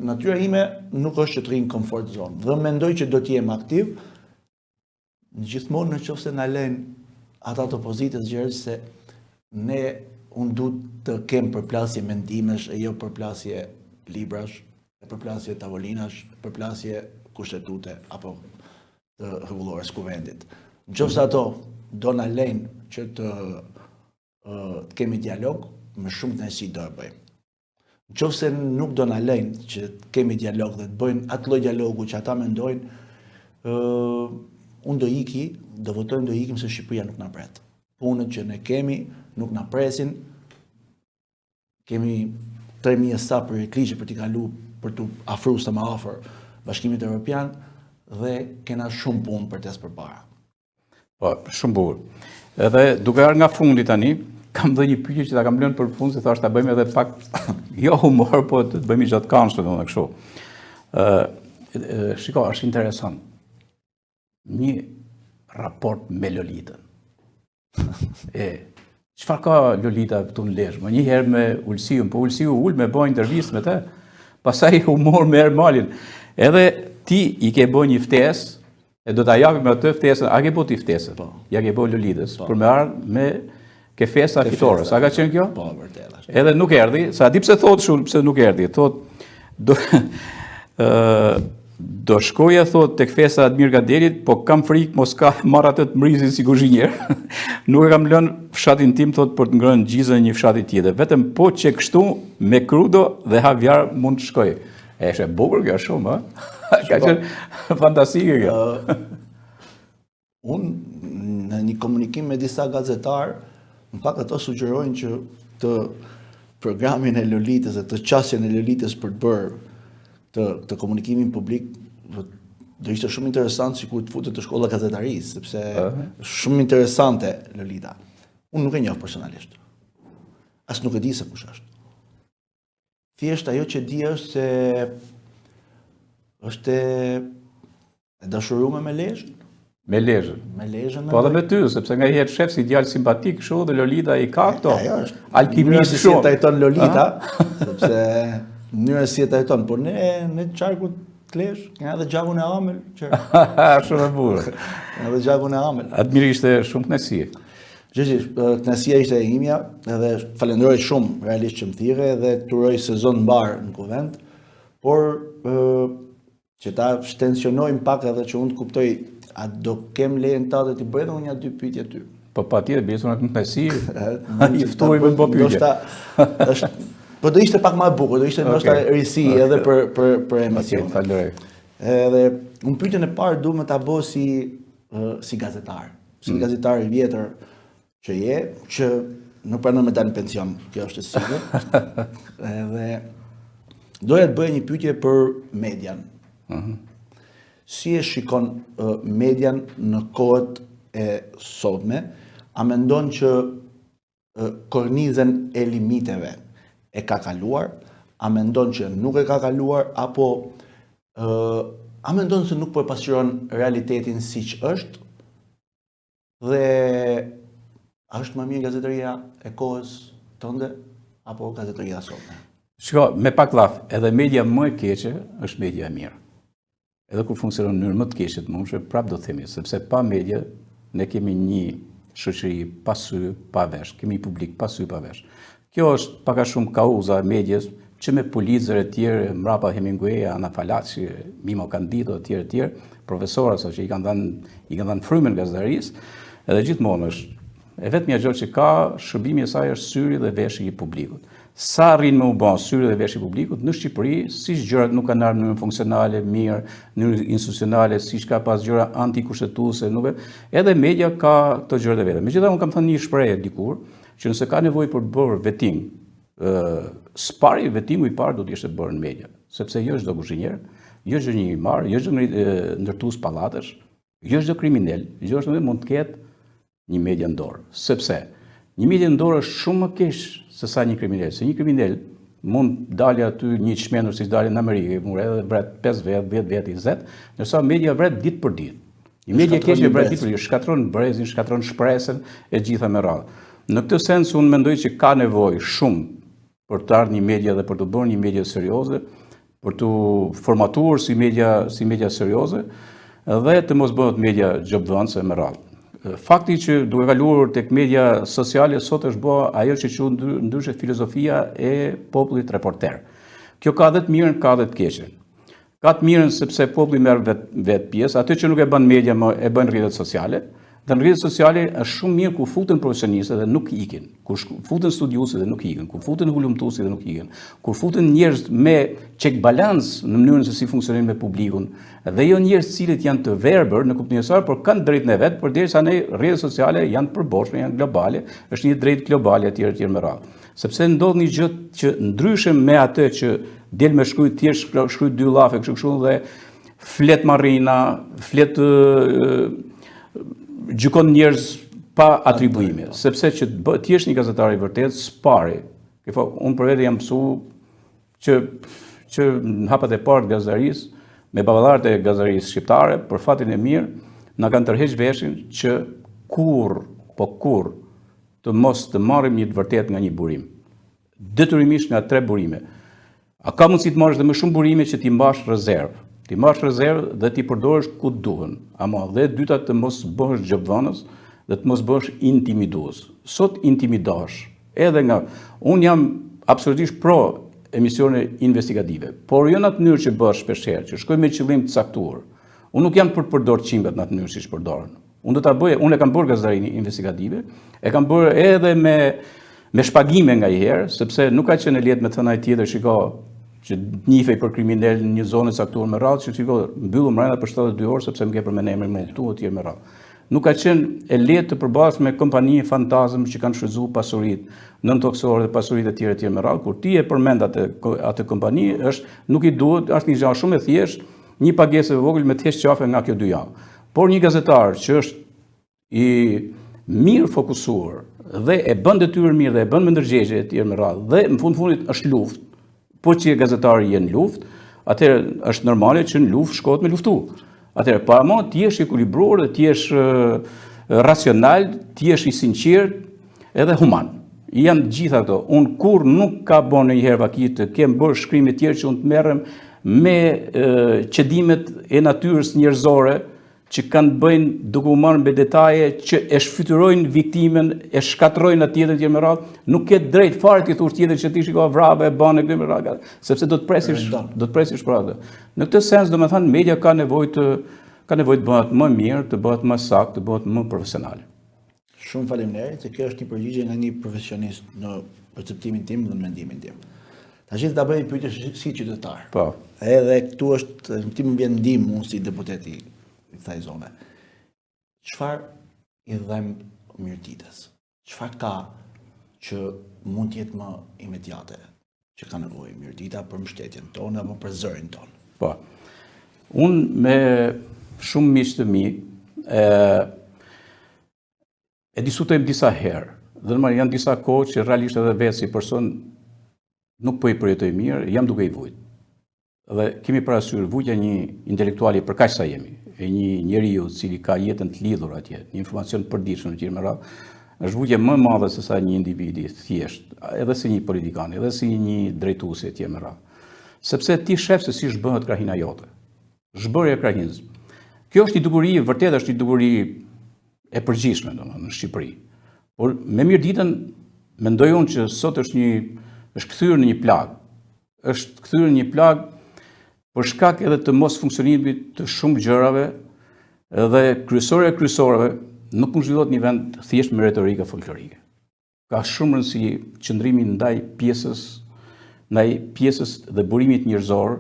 natyra ime nuk është që të rinë comfort zone dhe mendoj që do të jem aktiv gjithmonë nëse na lën ata të opozitës, Gjergj, se unë du të kem përplasje mendimesh e jo përplasje librash, përplasje tavolinash, përplasje kushtetute apo të rregullores kuvendit. Nëse ato do na lejnë që të kemi dialog, me shumë kënaqësi do e bëjmë. Nëse nuk do na lejnë që të kemi dialog dhe të bëjnë atë lloj dialogu që ata mendojnë, unë do votojmë do ikim se Shqipëria nuk na pret. Punët që ne kemi nuk na presin. Kemi 3000 sa për ligje për t'i kalu për të afruar sa më afër Bashkimit Evropian dhe kena shumë punë për tes përpara. Po, shumë bukur. Edhe duke ardhur nga fundi tani, kam dhënë një pyetje që ta kam lënë për fund, se thash ta bëjmë edhe pak jo humor, po të bëjmë gjatë kanshme domethënë kështu. Shiko, është interesant. Një raport me Lolitën. Çfarë ka Lolita këtu në Lezhë? Më një herë me Ulsiun, po Ulsiu ul me bë intervistë me të. Pastaj humor me Ermalin. Edhe ti i ke bë një ftesë, e do ta japim atë ftesën, a ke bë ti ftesën? Po. Ja ke bë Lolitës, për me ardhur me kefesa fitore. Sa ka qenë kjo? Po, vërtet. Edhe nuk erdhi, sa di pse thotë shumë, pse nuk erdhi. Thotë Do shkoja, thot, tek festa Admir Gadelit, po kam frikë mos ka marr atë të mrizin si kuzhinier. Nuk e kam lënë fshatin tim, thot, për të ngrënë gjizën një fshati tjetër. Vetëm po që kështu me krudo dhe havjar mund të shkoj. E është e bukur kjo shumë, ha? Ka qenë fantastike kjo. Unë në një komunikim me disa gazetarë, në pak ato sugjerojnë që të programin e Lolitës dhe të qasjen e Lolitës për të bërë të komunikimin publik do ishte shumë interesant sikur të futet të shkolla gazetarisë, sepse shumë interesante Lolita. Unë nuk e njoh personalisht. As nuk e di se kush është. Thjesht ajo që di është se është e dashuruar me Lezhën. Me Lezhën. Me Lezhën. Po edhe me ty, sepse nga herë shef si djalë simpatik kështu dhe Lolita i ka këto. Ajo është alkimist si shumë. e trajton Lolita, sepse mënyra si e trajton, por ne qarkut të Lezhë, kena edhe gjakun e Amel, Shumë e bukur. kena edhe gjakun e Amel. Admiri ishte shumë kënaqësi. Kënaqësia ishte e imja, edhe falenderoj shumë realisht që më thirrë dhe turoj sezon mbar në Kuvent, por që ta shtensionojmë pak edhe që unë të kuptoj, a do kem lejen tënde të bëj edhe unë ja 2 pyetje ty. Po patjetër, bjesë unë kënaqësi. I ftoj me bë pyetje. Është po do ishte pak më e bukur, do ishte ndoshta risi edhe për emision. Falenderoj. Edhe unë pyetjen e parë du me ta bëj si gazetar. Si gazetar i vjetër që je, që nuk pranon me dalë në pension, kjo është e sigurt. Edhe doja të bëja një pyetje për median. Si e shikon median në kohët e sotme? A mendon që kornizën e limiteve e ka kaluar? A mendon që nuk e ka kaluar? Apo a mendon se nuk po e pasqyron realitetin siç është? Dhe a është më mirë gazeteria e kohës tënde apo gazeteria sotme? Shiko, me pak llaf, edhe media më e keqe është media e mirë. Edhe kur funksionon në mënyrë më të keqe të mundshme, prap do të themi, sepse pa media ne kemi një shoqëri pa sy, pa vesh, kemi një publik pa sy, pa vesh. Kjo është pak a shumë kauza e medias, që me Pulitzer e tjerë, mrapa Hemingway, Ana Falaci, Mimo Candido e tjerë, profesorë që i kanë dhënë frymën gazetarisë, edhe gjithmonë është e vetmja gjë që ka shërbimi i saj është syri dhe veshi i publikut. Sa rrinë me u bën syri dhe veshi i publikut në Shqipëri, siç gjërat nuk kanë ardhur në mënyrë funksionale, mirë, në mënyrë institucionale, siç ka pas gjëra antikushtetuese, nuk edhe media ka këto gjërat e veta. Megjithatë unë kam thënë një shprehje dikur, që nëse ka nevojë për të bërë vetim, spari vetingu i parë do të ishte bërë në media, sepse jo çdo kuzhinier, jo çdo një marr, jo çdo ndërtues pallatesh, jo çdo kriminal, jo çdo mund të ketë një media në dorë, sepse një media në dorë është shumë më keq se sa një kriminal. Se një kriminal mund dalë aty një çmendur siç dalin në Amerikë, mund edhe vret 5 vet, 10 vet, 20, ndërsa media vret ditë për ditë. Një media keqe vret ditë për ditë, shkatron brezin, shkatron shpresën e gjitha me radhë. Në këtë sens unë mendoj që ka nevojë shumë për të ardhur një media dhe për të bërë një media serioze, për të formatuar si media serioze dhe të mos bëhet media gjobdhënëse me radhë. Fakti që duke kaluar tek media sociale sot është bë ajo që quhet ndryshe filozofia e popullit reporter. Kjo ka dhe të mirën, ka dhe të keqen. Ka të mirën sepse populli merr vet pjesë, atë që nuk e bën media më e bën rrjetet sociale. Dhe në rrjetet sociale është shumë mirë kur futen profesionistët dhe nuk ikin, kur futen studiuesit dhe nuk ikin, kur futen hulumtuesit dhe nuk ikin, kur futen njerëz me check balance në mënyrën se si funksionojnë me publikun, dhe jo njerëz cilët janë të verbër në kuptimin e saj, por kanë drejtën e vet, përderisa ne rrjetet sociale janë të përbashkëta, janë globale, është një drejtë globale etj me radhë. Sepse ndodh një gjë që ndryshe me atë që del me shkruaj thjesht shkruaj 2 llafe kështu dhe flet marrina, flet gjykon njerëz pa atribuime, sepse që të jesh një gazetar i vërtet, spari. Unë për vete jam mësuar që në hapat e parë të gazetarisë, me baballarët e gazetarisë shqiptare, për fatin e mirë, na kanë tërheq veshin që kur të mos të marrim një të vërtet nga një burim. Detyrimisht nga 3 burime. A ka mundësi të marrësh dhe më shumë burime që ti mbash rezervë? Ti marrësh rezervë dhe ti përdorësh ku duhen. Ama dhe dyta të mos bëhesh gjobdhënës dhe të mos bëhesh intimidues. Sot intimidohesh. Edhe nga unë jam absolutisht pro emisione investigative, por jo në atë mënyrë që bëhet shpeshherë, që shkoj me qëllim të caktuar. Unë nuk jam për të përdorur qimbet në atë mënyrë siç përdoren. Unë do ta bëj, unë e kam bërë gazetarinë investigative, e kam bërë edhe me shpagime ngaherë, sepse nuk ka qenë lehtë me thënë ai tjetër, shiko, që njifej për kriminal në një zonë e caktuar me radhë, që shiko, mbyllu mbrana për 72 orë sepse më ke për emrin më këtu etj me radhë. Nuk ka qenë e lehtë të përballesh me kompani fantazëm që kanë shfrytzuar pasuritë, nën-toksore dhe pasuritë e tjera me radhë. Kur ti e përmend atë kompani, nuk i duhet, është një gjë shumë e thjeshtë, një pagesë e vogël me të heqë qafe nga kjo dy javë. Por një gazetar që është i mirë fokusuar dhe e bën detyrën mirë dhe e bën me ndërgjegje etj me radhë, dhe në fundit është luftë, po që gazetari jenë luftë, atëherë është normale që në luftë shkohet me luftu. Atëherë, para ti jesh i ekuilibruar dhe ti jesh racional, ti jesh i sinqert edhe human. Janë gjitha këto. Unë kur nuk ka bën ndonjëherë vaki të kem bërë shkrime të tjerë që unë të merrem me qëdimet e natyrës njerëzore që kanë bëjnë duke u marrë me detaje që e shfytyrojnë viktimen, e shkatrojnë atë tjetër etj me radhë, nuk ke drejt fare ti thosh tjetër që ti shiko vrave e bën e këtu me radhë, sepse do të presish për atë. Në këtë sens, domethënë, media ka nevojë të bëhet më mirë, të bëhet më saktë, të bëhet më profesionale. Shumë faleminderit, se kjo është një përgjigje nga një profesionist në perceptimin tim dhe në mendimin tim. Tash ta bëj një pyetje si qytetar. Po. Edhe këtu është ti më vjen ndihmë unë si deputet i kësaj zone. Çfarë i dhem Mirditës? Çfarë ka që mund të jetë më imediate që ka nevojë Mirdita për mbështetjen tonë apo për zërin tonë? Po. Unë me shumë miq të mi e diskutojmë disa herë. Dhe janë disa kohë që realisht edhe vetë si person nuk po i përjetoj mirë, jam duke i vujt. Dhe kemi parasysh vujtja një intelektuali për kaq sa jemi, e një njeriu i cili ka jetën të lidhur atje, një informacion të përditshëm etj me radhë, është vujtje më e madhe se sa një individi thjesht, edhe si një politikan, edhe si një drejtues etj me radhë. Sepse ti shef se si zhbëhet krahina jote. Zhbërja e krahinës. Kjo është një dukuri, vërtet është një dukuri e përgjithshme domethënë në Shqipëri. Por me Mirditën mendoj unë që sot është kthyer në një plagë. Është kthyer në një plagë për shkak edhe të mos funksionimit të shumë gjërave, dhe kryesorëve nuk mund zhvillohet një vend thjesht me retorike folklorike. Ka shumë rëndësi qëndrimi ndaj pjesës dhe burimit njerëzor,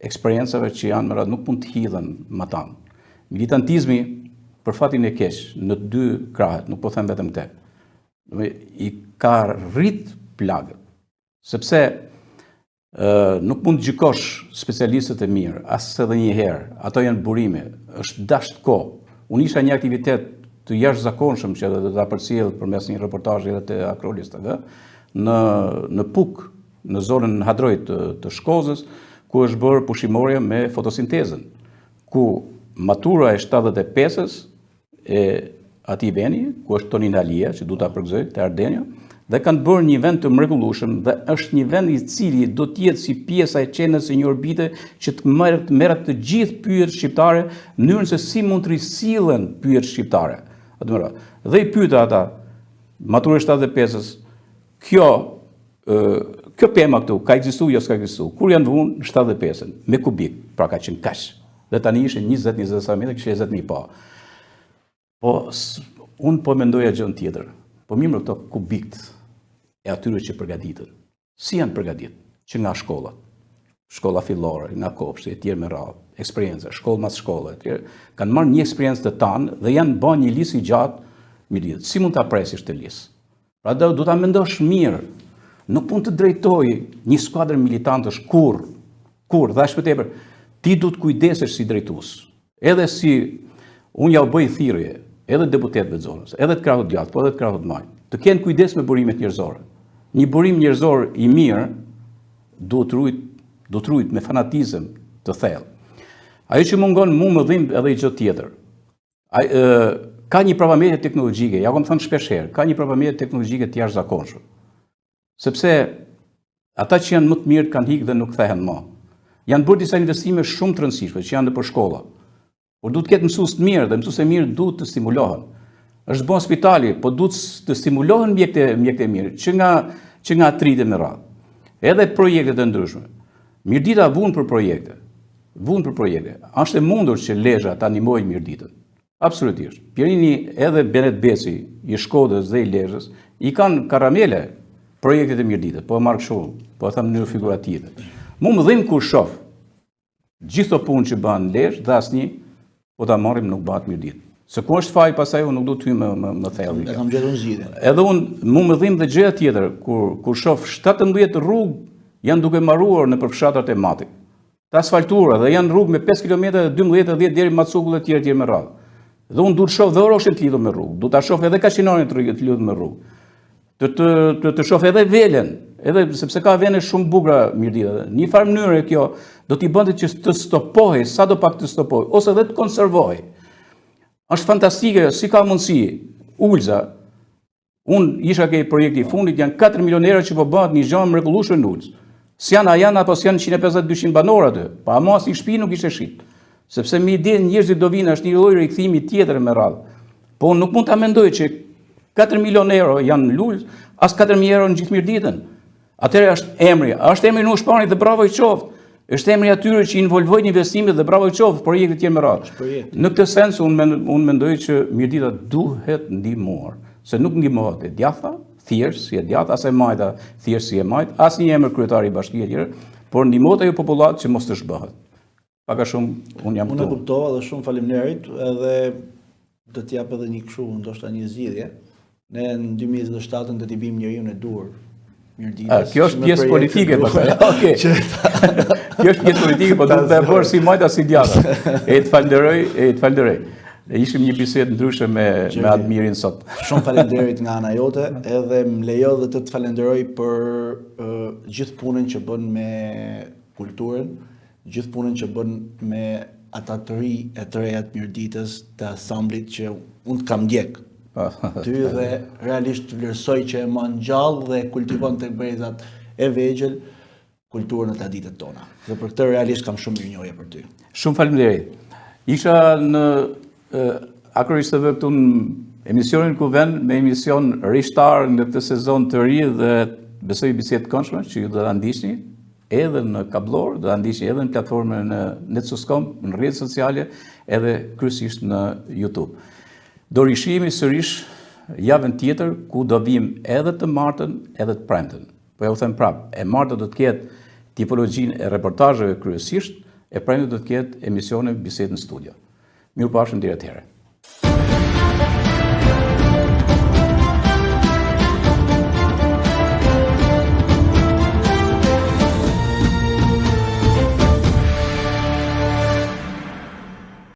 eksperiencave që janë më radh nuk mund të hidhen më tan. Militantizmi, për fatin e keq, në dy krahet, nuk po them vetëm këtë, i ka rrit plagët, sepse nuk mund të gjykosh specialistët e mirë, as edhe një herë, ato janë burime, është dasht kohë. Unë isha një aktivitet të jashtëzakonshëm që edhe do ta përcjell përmes një reportazhi edhe te Akrolis TV, në Puk, në zonën Hadrojt të Shkozës, ku është bërë pushimorja me fotosintezën, ku matura e 75-ës e atij veni, ku është Tonin Alia, që du ta përgëzoj, te Ardenja, dhe kanë bërë një vend të mrekullueshëm dhe është një vend i cili do të jetë si pjesa e qenës së një orbite që të merret të gjithë pyetjet shqiptare në mënyrën se si mund të risillen pyetjet shqiptare. Dhe i pyeta ata, matura 75-ës, kjo pema këtu ka ekzistuar jo s'ka ekzistuar. Kur janë vënë 75-ën me kubik, pra ka qenë kaq. Dhe tani ishin 20 sa metra, kishte 20.000 pa. Po unë po mendoja gjën tjetër. Po mirë këto kubikt e atyre që përgatiten. Si janë përgatitur? Që nga shkollat, shkolla fillore, nga kopshti, etj me radhë, eksperjenca, shkollë mas shkolle, etj, kanë marrë një eksperiencë të tanë dhe janë bën një listë i gjatë Mirditës. Si mund ta presish të listë? Pra do ta mendosh mirë. Nuk mund të drejtoj një skuadër militantësh kur, dhe ashtu tepër, ti du të kujdesesh si drejtues. Edhe si unë ja u bëj thirrje, edhe deputetëve të zonës, edhe të krahut djathtë, po edhe të krahut majt, të kenë kujdes me burimet njerëzore. Një burim njerëzor i mirë duhet rujt me fanatizëm të thellë. Ajo që mungon mu më dhimbë edhe i gjë tjetër. Ka një provametje teknologjike, ja kam thënë shpesh herë, ka një provametje teknologjike të jashtëzakonshme. Sepse ata që janë më të mirë kanë hikë dhe nuk kthehen më. Janë bërë disa investime shumë të rëndësishme që janë nëpër shkolla. Por duhet të ketë mësues të mirë dhe mësues të mirë duhet të stimulohen. Është bën spitali, po duhet të stimulohen mjekët e mirë, që nga atritje me radhë. edhe projektet e ndryshme. Mirdita vun për projekte. Është e mundur që Lezhë ta ndihmojë Mirditën. Absolutisht. Pierini edhe Benet Beci i Shkodrës dhe i Lezhës i kanë karamele projektet e Mirditës, po e marr kështu, po e them në mënyrë figurative. Mu më dhimbë kur shoh gjithë të punë që bën Lezhë dhe asnjë po ta marrim nuk bëhet Mirditë. Se ku është faji pasaj unë nuk do të hyj më thellë. E kam gjetur zgjidhjen. Edhe unë mu më dhimbë dhe gjëja tjetër kur shoh 17 rrugë janë duke marruar në përfshatrat e Matit. Të asfaltuara dhe janë rrugë me 5 km 12-10 deri Macukull e tjerë me radhë. Dhe unë duhet shoh dhe Oroshin të lidhur me rrugë, duhet ta shoh edhe Kaqinarin të lidhur me rrugë. Të shoh edhe Velen, edhe sepse ka vende shumë bukura Mirdita. Një farë mënyrë kjo do t'i bënte që të stopohej, sadopak të stopohej, ose edhe të konservohej. Është fantastike, si ka mundësi Ulza. Unë isha ke projekti i fundit, janë 4 milionerë që po bëhet një gjë mrekullueshme në Ulzë. S'janë ajan apo s'janë 150-200 banor aty, pa ama si shtëpi nuk ishte shit. Sepse me ide njerëzit do vinë, është një lloj rikthimi tjetër me radhë. Po nuk mund ta mendoj që 4 milionë euro janë në Ulzë, as 4.000 euro në gjithë Mirditën. Atëherë është emri në Ushparit dhe bravo i qoftë. Është emri atyre që involvojnë investimet dhe bravo i qoftë projekte tjerë me radhë. Në këtë sens unë mendoj që Mirdita duhet ndihmuar, se nuk ndihmohet e djatha, thjesht si e djathtë, as e majta thjesht si e majt, as një emër kryetari i bashkisë tjetër, por ndihmohet ajo popullat që mos të shbëhet. Pak a shumë unë jam këtu. Unë e kuptova dhe shumë faleminderit, edhe do t'jap edhe një kështu, ndoshta një zgjidhje. Ne në 2027 do t'i bim njeriu e duhur Mirditës. Kjo është pjesë politike, pastaj. Okej. Kjo është pjesë politike, po duhet të bësh si majta si djatha. E të falenderoj. Ne ishim një bisedë ndryshe me Admirin sot. Shumë faleminderit nga ana jote, edhe më lejo dhe të falenderoj për gjithë punën që bën me kulturën, gjithë punën që bën me ata të ri e të reja të Mirditës, të asamblit që unë të kam ndjek. Ty dhe realisht vlerësoj që e man gjallë dhe kultivon të brezat e vegjël kulturën e traditët tona. Dhe për këtë realisht kam shumë mirënjohje për ty. Shumë faleminderit. Isha në Akrorisht TV këtu në emisionin Kuvend, me emision rishtar në këtë sezon të ri dhe besoj bisedë të këndshme që ju do ta ndiqni edhe në kablor, do ta ndiqni edhe në platformën në Netsus.com, në rrjetet sociale, edhe kryesisht në YouTube. Do rishihemi sërish javën tjetër ku do vim edhe të martën edhe të premten. Po ja u them prap, e martën do të ketë tipologjinë e reportazheve kryesisht, e premten do të ketë emisione bisedë në studio. Mirupafshim deri atëherë.